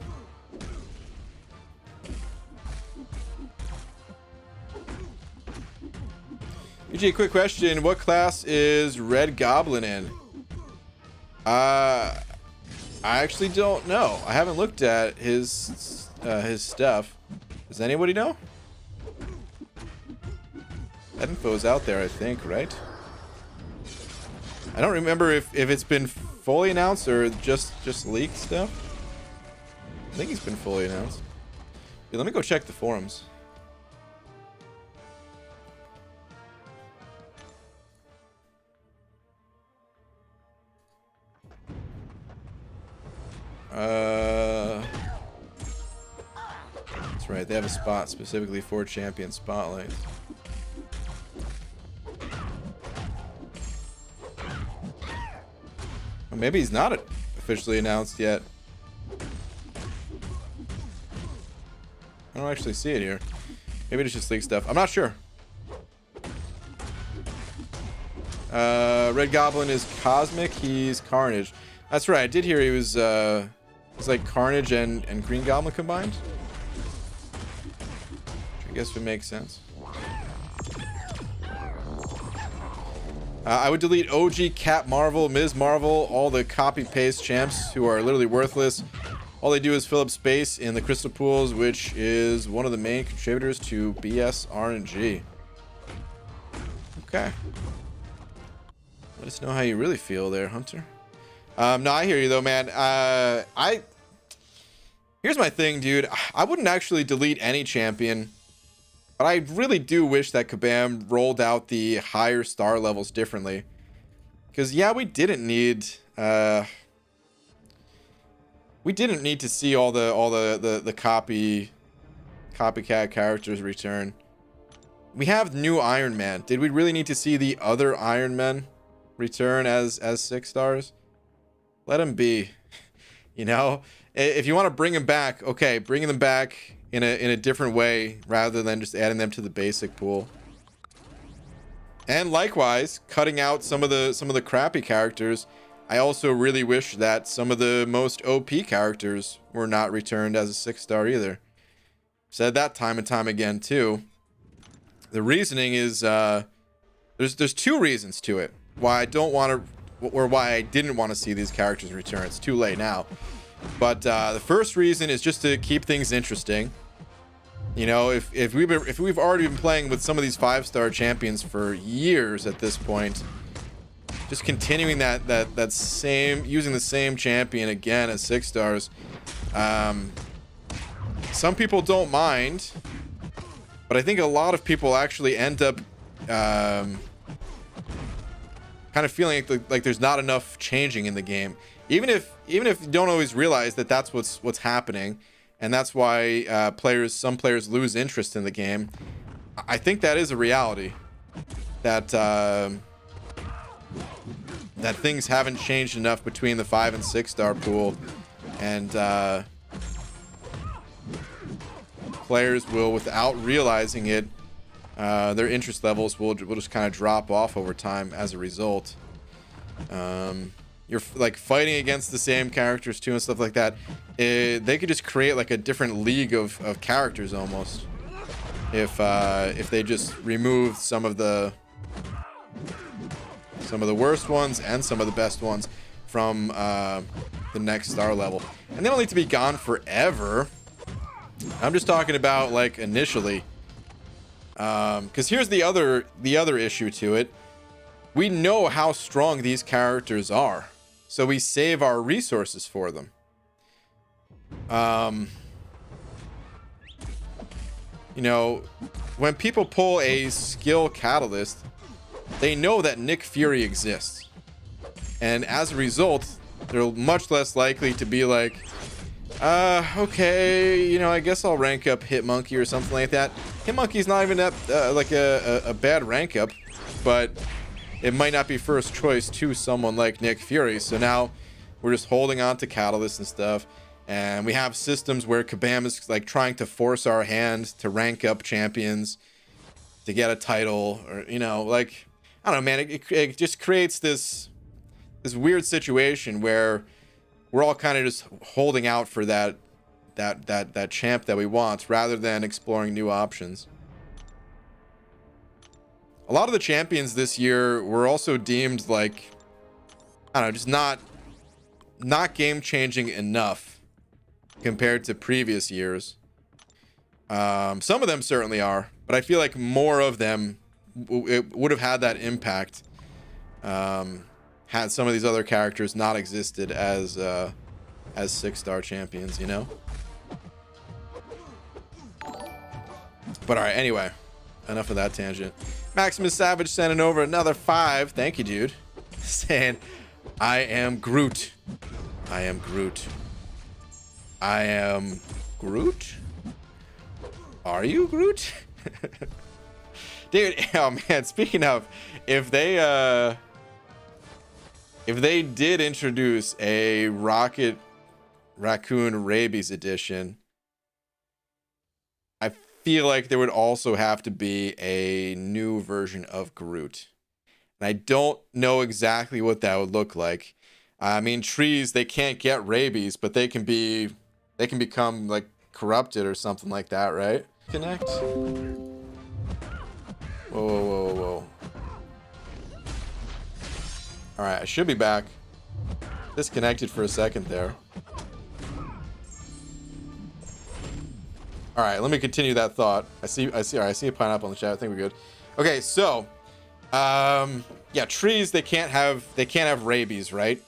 UG, quick question. What class is Red Goblin in? I actually don't know. I haven't looked at his stuff. Does anybody know? That info is out there, I think, right? I don't remember if it's been fully announced or just leaked stuff. I think he's been fully announced. Yeah, let me go check the forums. That's right. They have a spot specifically for champion spotlights. Well, maybe he's not officially announced yet. I don't actually see it here. Maybe it's just leak stuff. I'm not sure. Red Goblin is Cosmic. He's Carnage. That's right. I did hear he was like Carnage and Green Goblin combined. Which I guess would make sense. I would delete OG, Cap Marvel, Ms. Marvel, all the copy-paste champs who are literally worthless. All they do is fill up space in the crystal pools, which is one of the main contributors to BS RNG. Okay. Let us know how you really feel there, Hunter. No, I hear you though, man. Here's my thing, dude. I wouldn't actually delete any champion, but I really do wish that Kabam rolled out the higher star levels differently. Because yeah, we didn't need to see all the copycat characters return. We have new Iron Man. Did we really need to see the other Iron Men return as 6 stars? Let him be. You know, if you want to bring him back, okay, bring them back in a different way rather than just adding them to the basic pool. And likewise, cutting out some of the crappy characters. I also really wish that some of the most OP characters were not returned as a 6 star either. Said that time and time again too. The reasoning is there's 2 reasons to it why I don't want to, or why I didn't want to see these characters return. It's too late now. But the first reason is just to keep things interesting. You know, if we've already been playing with some of these 5-star champions for years at this point, just continuing that same, using the same champion again as 6 stars. Some people don't mind, but I think a lot of people actually end up kind of feeling like there's not enough changing in the game, even if you don't always realize that that's what's happening, and that's why some players lose interest in the game. I think that is a reality, that that things haven't changed enough between the 5 and 6 star pool, and players will, without realizing it, their interest levels will just kind of drop off over time as a result. You're like fighting against the same characters too and stuff like that. They could just create like a different league of characters almost, if they just remove some of the worst ones and some of the best ones from the next star level. And they don't need to be gone forever. I'm just talking about like initially. Because here's the other issue to it. We know how strong these characters are, so we save our resources for them. You know, when people pull a skill catalyst, they know that Nick Fury exists, and as a result, they're much less likely to be like, okay, you know, I guess I'll rank up Hitmonkey or something like that. Hitmonkey's not even that like a bad rank up, but it might not be first choice to someone like Nick Fury. So now we're just holding on to Catalyst and stuff, and we have systems where Kabam is like trying to force our hand to rank up champions to get a title, or you know, like I don't know, man. It just creates this weird situation where we're all kind of just holding out for that champ that we want rather than exploring new options. A lot of the champions this year were also deemed like, I don't know, just not game changing enough compared to previous years. Some of them certainly are, but I feel like more of them would have had that impact had some of these other characters not existed as 6-star champions, you know? But all right, anyway, enough of that tangent. Maximus Savage sending over another 5. Thank you, dude. Saying, I am Groot. I am Groot. I am Groot? Are you Groot? Dude, oh man, speaking of, if they did introduce a Rocket Raccoon Rabies edition, I feel like there would also have to be a new version of Groot. And I don't know exactly what that would look like. I mean, trees, they can't get rabies, but they can become like corrupted or something like that, right? Connect. Whoa, whoa, whoa, whoa. All right, I should be back. Disconnected for a second there. All right, let me continue that thought. I see. All right, I see a pineapple in the chat. I think we're good. Okay, so, yeah, trees, they can't have rabies, right?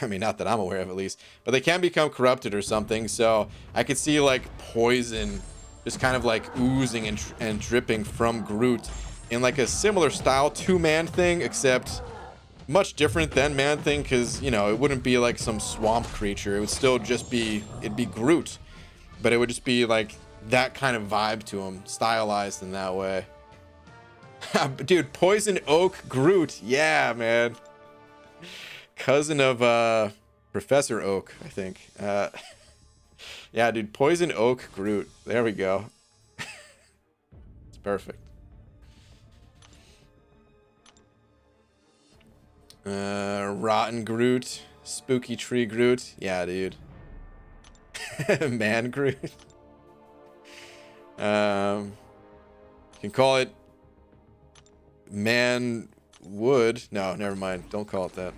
I mean, not that I'm aware of, at least, but they can become corrupted or something. So I could see like poison just kind of like oozing and dripping from Groot in like a similar style to Man-Thing, except much different than Man-Thing, because, you know, it wouldn't be like some swamp creature. It would still just be, it'd be Groot, but it would just be like that kind of vibe to him, stylized in that way. Dude, Poison Oak Groot. Yeah, man. Cousin of Professor Oak, I think. Yeah, dude, Poison Oak Groot. There we go. It's perfect. Rotten Groot. Spooky Tree Groot. Yeah, dude. Man Groot. You can call it Man Wood. No, never mind. Don't call it that.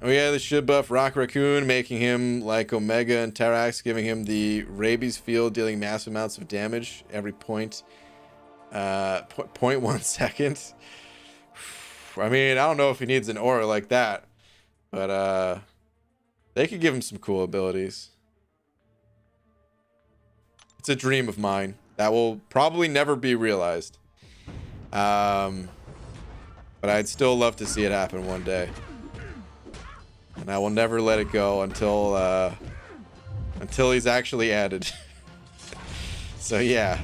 Oh yeah, they should buff Rock Raccoon, making him like Omega and Terax, giving him the rabies field, dealing massive amounts of damage every point. 0.1 second. I mean, I don't know if he needs an aura like that, but they could give him some cool abilities. It's a dream of mine that will probably never be realized. But I'd still love to see it happen one day. And I will never let it go until he's actually added. So yeah.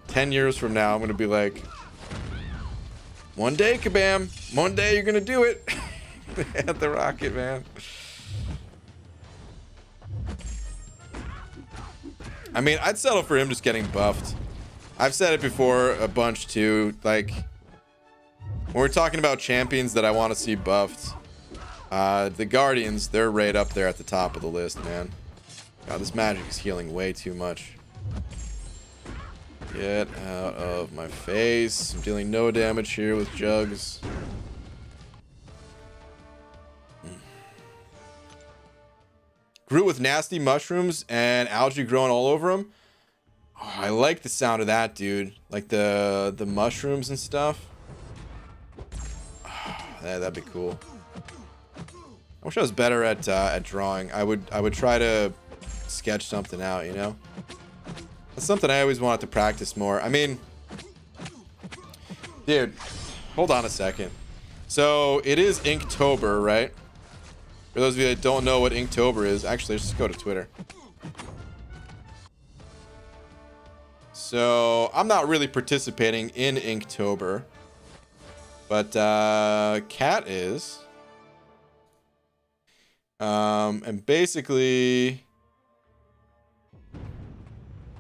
10 years from now, I'm going to be like, one day, Kabam, one day you're going to do it. At the rocket, man. I mean, I'd settle for him just getting buffed. I've said it before a bunch too. Like, when we're talking about champions that I want to see buffed, the Guardians, they're right up there at the top of the list, man. God, this magic is healing way too much. Get out of my face. I'm dealing no damage here with Jugs. Groot with nasty mushrooms and algae growing all over him. Oh, I like the sound of that, dude. Like the mushrooms and stuff. Oh, that'd be cool. I wish I was better at drawing. I would try to sketch something out, you know? That's something I always wanted to practice more. I mean, dude, hold on a second. So it is Inktober, right? For those of you that don't know what Inktober is, actually, let's just go to Twitter. So I'm not really participating in Inktober, but Cat is. And basically,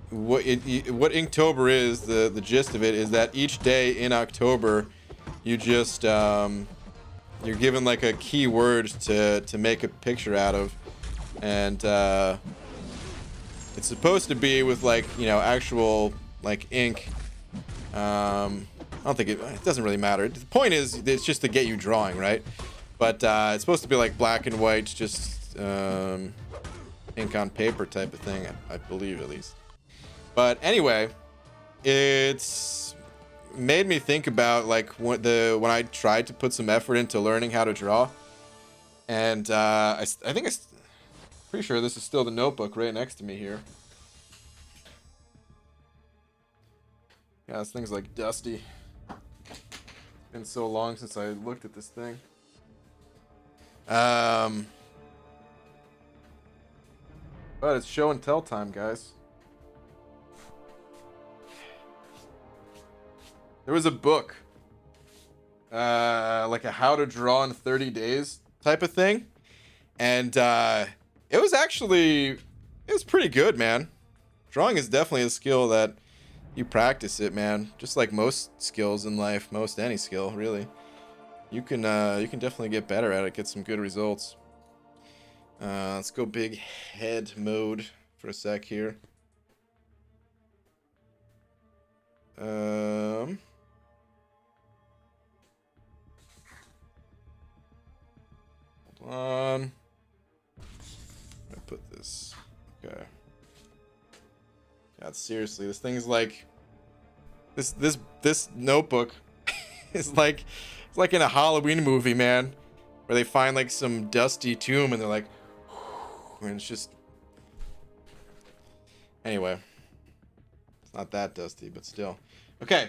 what Inktober is, the gist of it is that each day in October, you just you're given like a keyword to make a picture out of, and it's supposed to be with like, you know, actual like ink. I don't think it doesn't really matter. The point is, it's just to get you drawing, right? But it's supposed to be like black and white, just ink on paper type of thing, I believe at least. But anyway, it's made me think about like when I tried to put some effort into learning how to draw, and I think pretty sure this is still the notebook right next to me here. Yeah, this thing's like dusty. It's been so long since I looked at this thing. But it's show and tell time, guys. There was a book, like a how to draw in 30 days type of thing, and it was pretty good, man. Drawing is definitely a skill that you practice it, man. Just like most skills in life, most any skill, really. You can definitely get better at it, get some good results. Let's go big head mode for a sec here. Hold on. I put this. Okay. God, seriously, this thing's like this notebook is like, it's like in a Halloween movie, man, where they find like some dusty tomb and they're like, and it's just, anyway, it's not that dusty, but still. Okay,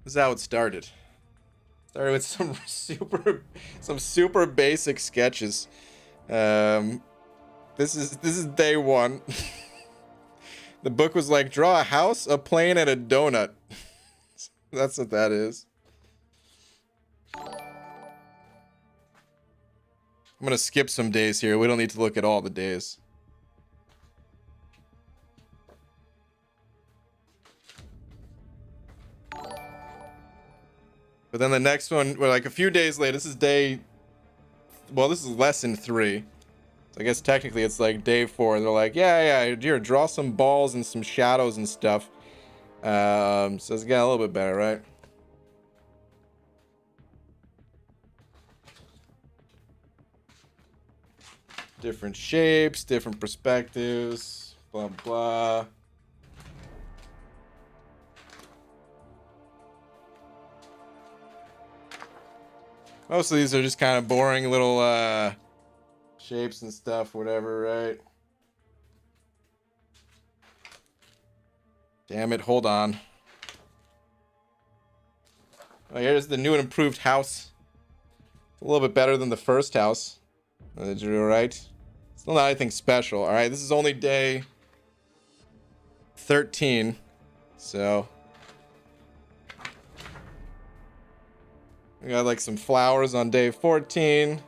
this is how it started. Started with some super basic sketches. This is day one. The book was like, draw a house, a plane, and a donut. That's what that is. I'm gonna skip some days here. We don't need to look at all the days. But then the next one, well, like a few days later, this is lesson 3. So I guess technically it's like day 4. They're like, yeah, here, draw some balls and some shadows and stuff. So it's getting a little bit better, right? Different shapes, different perspectives, blah, blah. Most of these are just kind of boring little shapes and stuff, whatever, right? Damn it, hold on. Oh, here's the new and improved house. It's a little bit better than the first house. Did you do right? Still not anything special. All right, this is only day 13, so we got like some flowers on day 14.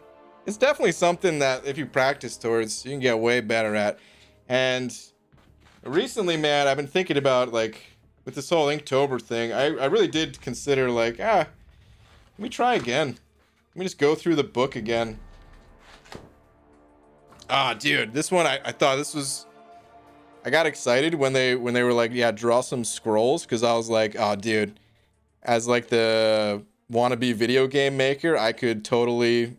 It's definitely something that if you practice towards, you can get way better at. And recently, man, I've been thinking about, like, with this whole Inktober thing, I really did consider, like, let me try again. Let me just go through the book again. Dude, this one, I thought this was, I got excited when they were like, yeah, draw some scrolls, because I was like, oh, dude, as like the wannabe video game maker, I could totally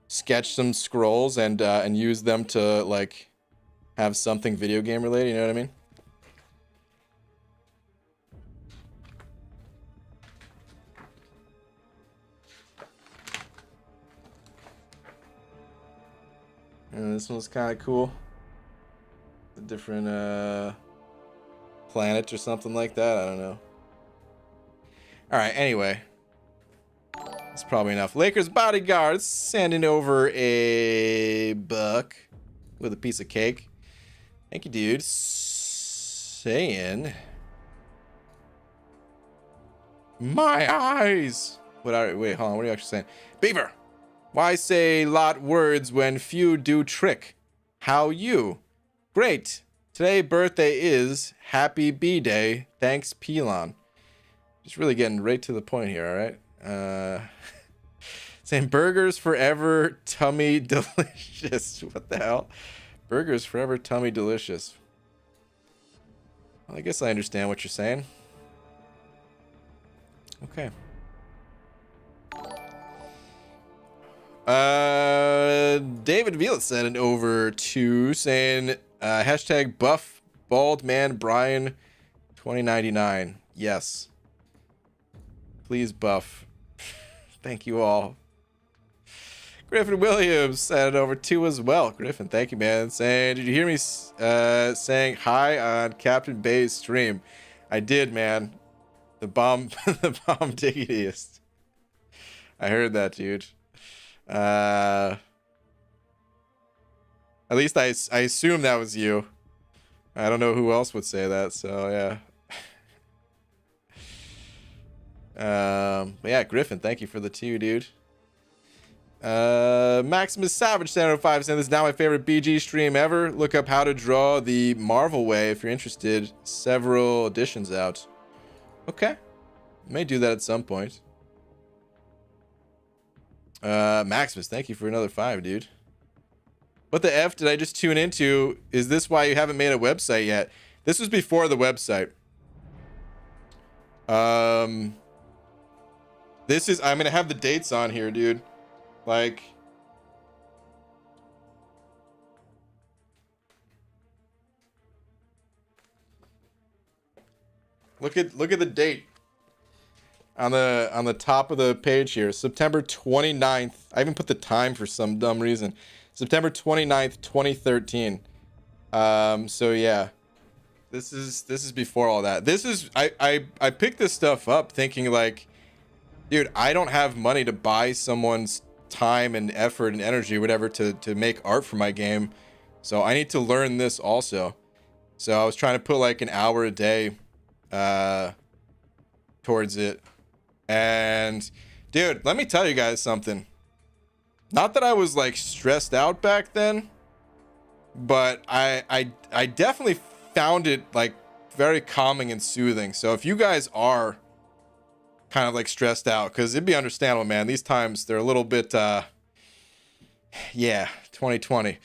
sketch some scrolls and use them to like have something video game related, you know what I mean? And this one's kind of cool. A different planet or something like that, I don't know. All right, anyway. That's probably enough. Lakers bodyguards sending over a buck with a piece of cake. Thank you, dude. saying... My eyes! Wait, hold on. What are you actually saying? Beaver! Why say lot words when few do trick? How you? Great. Today birthday is happy B-Day. Thanks, Pelon. Just really getting right to the point here, alright? Saying burgers forever, tummy delicious. What the hell? Burgers forever, tummy delicious. Well, I guess I understand what you're saying. Okay. David Vila sent it over to saying hashtag buff bald man Brian 2099. Yes. Please buff. Thank you all. Griffin Williams sent it over to as well. Griffin, thank you, man. Saying, did you hear me saying hi on Captain Bay's stream? I did, man. The bomb, the bomb diggityist. I heard that, dude. At least I assume that was you. I don't know who else would say that, so yeah. But yeah, Griffin, thank you for the 2, dude. Maximus Savage 705 saying this is now my favorite BG stream ever. Look up how to draw the Marvel way if you're interested. Several editions out. Okay. May do that at some point. Maximus, thank you for another 5, dude. What the F did I just tune into? Is this why you haven't made a website yet? This was before the website. This is, I'm gonna have the dates on here, dude. Like, look at the date on the top of the page here. September 29th. I even put the time for some dumb reason. September 29th, 2013. So yeah. This is before all that. This is I picked this stuff up thinking like, dude, I don't have money to buy someone's time and effort and energy, whatever, to make art for my game. So I need to learn this also. So I was trying to put like an hour a day towards it. And dude, let me tell you guys something. Not that I was like stressed out back then, but I definitely found it like very calming and soothing. So if you guys are kind of like stressed out, because it'd be understandable, man, these times they're a little bit yeah, 2020.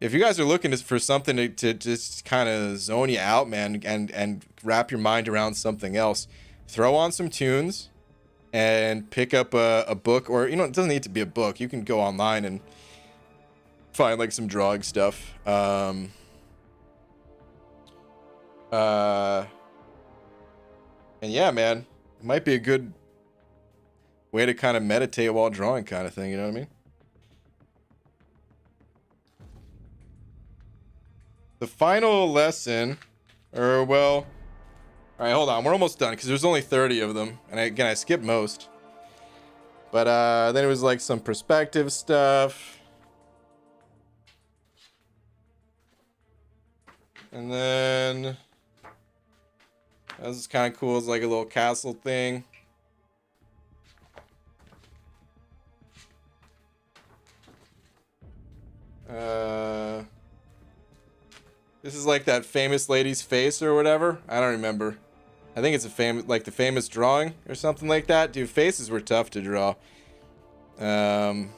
If you guys are looking for something to just kind of zone you out, man, and wrap your mind around something else, throw on some tunes and pick up a book, or, you know, it doesn't need to be a book. You can go online and find like some drawing stuff. And yeah, man, it might be a good way to kind of meditate while drawing, kind of thing, you know what I mean? The final lesson, or well, all right, hold on, we're almost done because there's only 30 of them, and I skipped most. But then it was like some perspective stuff. And then that was kind of cool. It's like a little castle thing. This is like that famous lady's face or whatever. I don't remember. I think it's a famous, like the famous drawing or something like that. Dude, faces were tough to draw. And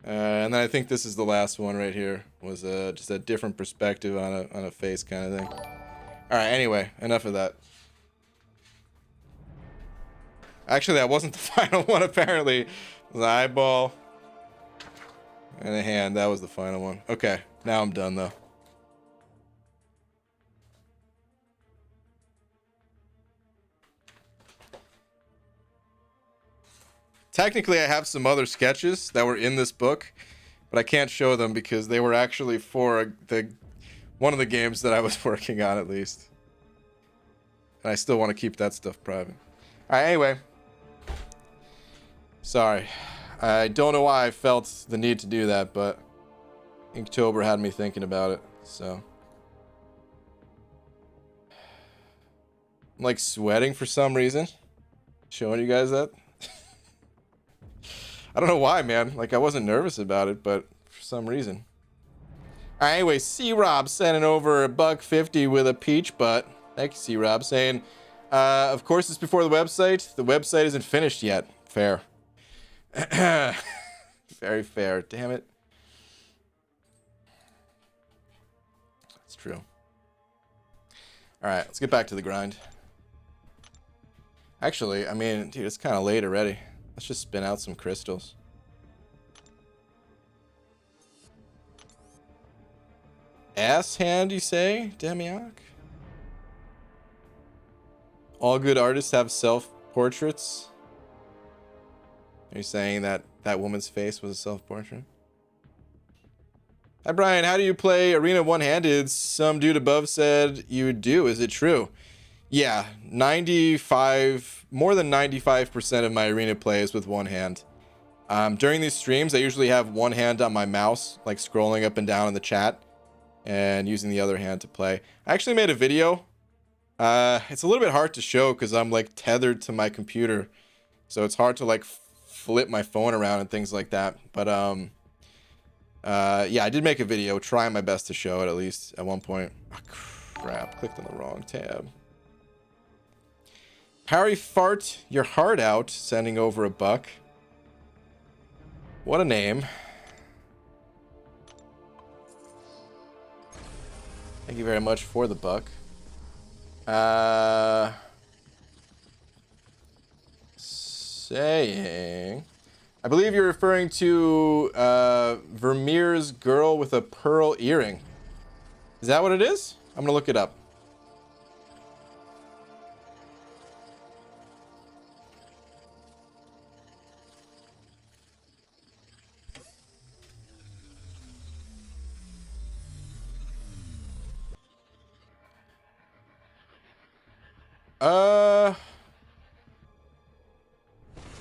then I think this is the last one right here. Was just a different perspective on a face kind of thing. All right. Anyway, enough of that. Actually, that wasn't the final one. Apparently, the eyeball and a hand. That was the final one. Okay, now I'm done though. Technically, I have some other sketches that were in this book, but I can't show them because they were actually for one of the games that I was working on, at least. And I still want to keep that stuff private. All right, anyway. Sorry. I don't know why I felt the need to do that, but Inktober had me thinking about it, so. I'm like sweating for some reason. Showing you guys that. I don't know why, man. Like, I wasn't nervous about it, but for some reason. All right, anyway, C-Rob sending over $1.50 with a peach butt. Thank you, C-Rob, saying, of course, it's before the website. The website isn't finished yet. Fair. Very fair. Damn it. That's true. All right, let's get back to the grind. Actually, I mean, dude, it's kind of late already. Let's just spin out some crystals. Ass hand, you say, Demiok? All good artists have self-portraits. Are you saying that that woman's face was a self-portrait? Hi, Brian. How do you play Arena one-handed? Some dude above said you do. Is it true? Yeah, more than 95% of my arena play is with one hand. During these streams, I usually have one hand on my mouse, like scrolling up and down in the chat, and using the other hand to play. I actually made a video. It's a little bit hard to show because I'm like tethered to my computer, so it's hard to like flip my phone around and things like that. But yeah, I did make a video, trying my best to show it at least at one point. Oh, crap, clicked on the wrong tab. Harry Fart your heart out, sending over $1. What a name. Thank you very much for the buck. Saying, I believe you're referring to Vermeer's girl with a pearl earring. Is that what it is? I'm gonna look it up.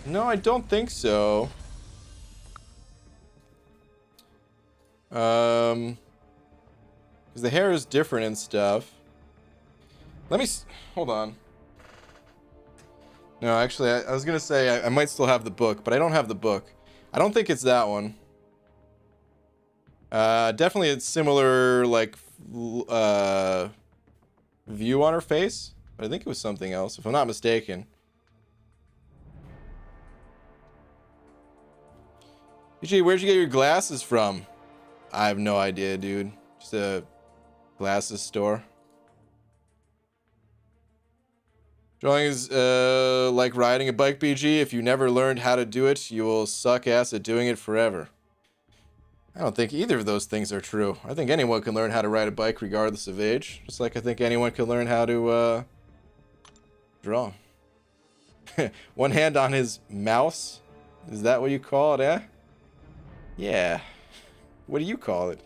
No, I don't think so. Because the hair is different and stuff. Let me hold on. No, actually, I was gonna say I might still have the book, but I don't have the book. I don't think it's that one. Definitely it's similar, like, view on her face. But I think it was something else, if I'm not mistaken. UG, where'd you get your glasses from? I have no idea, dude. Just a glasses store. Drawing is like riding a bike, BG. If you never learned how to do it, you will suck ass at doing it forever. I don't think either of those things are true. I think anyone can learn how to ride a bike regardless of age. Just like I think anyone can learn how to draw. One hand on his mouse? Is that what you call it, eh? Yeah. What do you call it?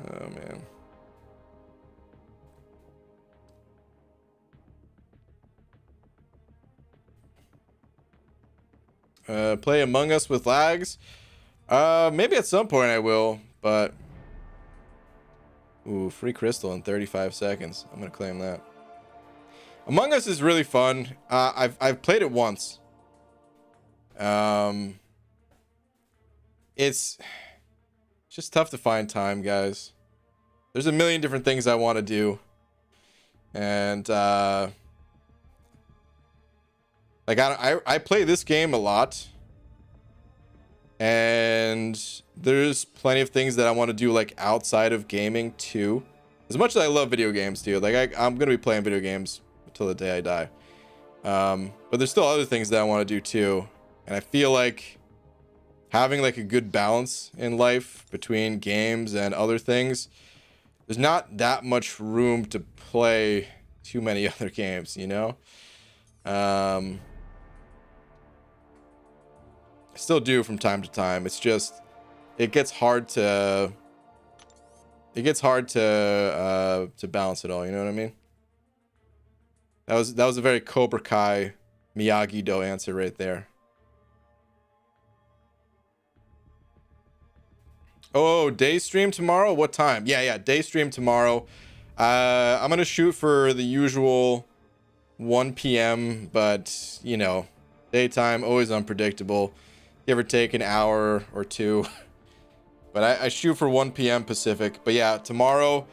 Oh, man. Play Among Us with lags? Maybe at some point I will, but... Ooh, free crystal in 35 seconds. I'm gonna claim that. Among Us is really fun. I've played it once. It's just tough to find time, guys. There's a million different things I want to do. And, like, I play this game a lot. And there's plenty of things that I want to do, like, outside of gaming, too. As much as I love video games, dude. Like, I'm going to be playing video games until the day I die. But there's still other things that I want to do, too. And I feel like having, like, a good balance in life between games and other things, there's not that much room to play too many other games, you know? I still do from time to time. It's just, it gets hard to balance it all, you know what I mean? That was a very Cobra Kai Miyagi-Do answer right there. Oh, day stream tomorrow? What time? Yeah, day stream tomorrow. I'm gonna shoot for the usual 1 p.m., but, you know, daytime, always unpredictable. Give or take an hour or two. But I shoot for 1 p.m. Pacific. But yeah, tomorrow,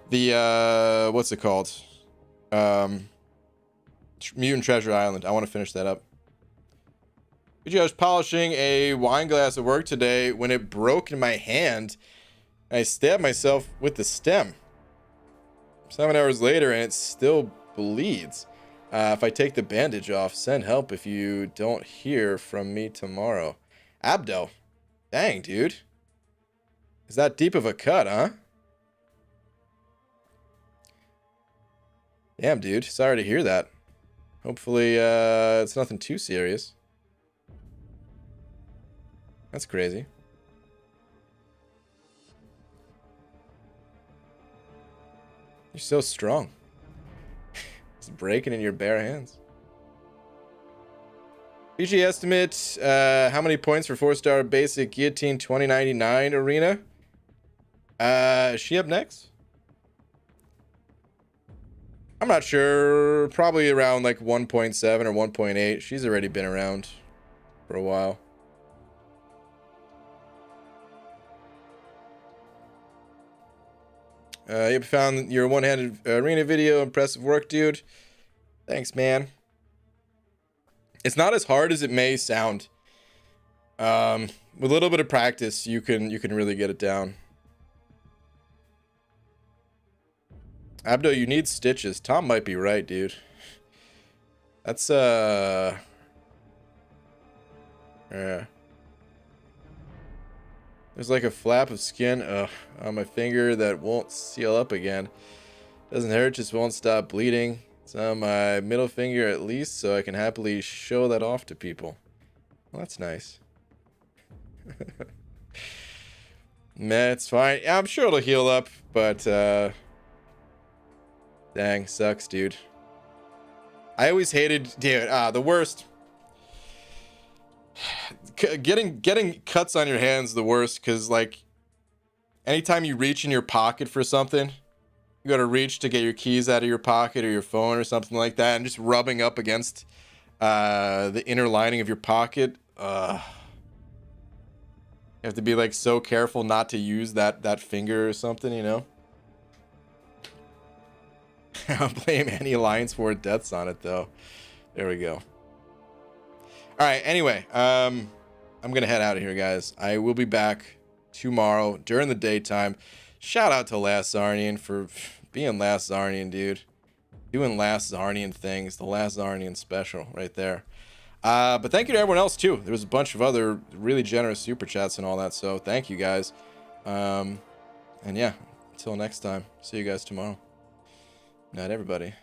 the, what's it called? Mutant Treasure Island. I want to finish that up. I was polishing a wine glass at work today when it broke in my hand. I stabbed myself with the stem. 7 hours later, and it still bleeds. If I take the bandage off, send help if you don't hear from me tomorrow. Abdo. Dang, dude. Is that deep of a cut, huh? Damn, dude. Sorry to hear that. Hopefully, it's nothing too serious. That's crazy. You're so strong. It's breaking in your bare hands. PG estimate, how many points for 4-star basic guillotine 2099 arena? Is she up next? I'm not sure. Probably around like 1.7 or 1.8. She's already been around for a while. You found your one-handed arena video. Impressive work, dude. Thanks, man. It's not as hard as it may sound. With a little bit of practice, you can really get it down. Abdo, you need stitches. Tom might be right, dude. That's yeah. There's like a flap of skin on my finger that won't seal up again. Doesn't hurt, just won't stop bleeding. It's on my middle finger at least, so I can happily show that off to people. Well, that's nice. Nah, it's fine. Yeah, I'm sure it'll heal up, but dang, sucks, dude. I always hated, dude, the worst. Getting cuts on your hands is the worst, because like anytime you reach in your pocket for something, you gotta reach to get your keys out of your pocket or your phone or something like that, and just rubbing up against the inner lining of your pocket, you have to be like so careful not to use that finger or something, you know. I'll blame any alliance for deaths on it though. There we go. All right, anyway, I'm gonna head out of here, guys. I will be back tomorrow during the daytime. Shout out to Last Zarnian for being Last Zarnian, dude. Doing Last Zarnian things. The Last Zarnian special right there. But thank you to everyone else, too. There was a bunch of other really generous super chats and all that, so thank you, guys. And yeah, until next time. See you guys tomorrow. Night, everybody.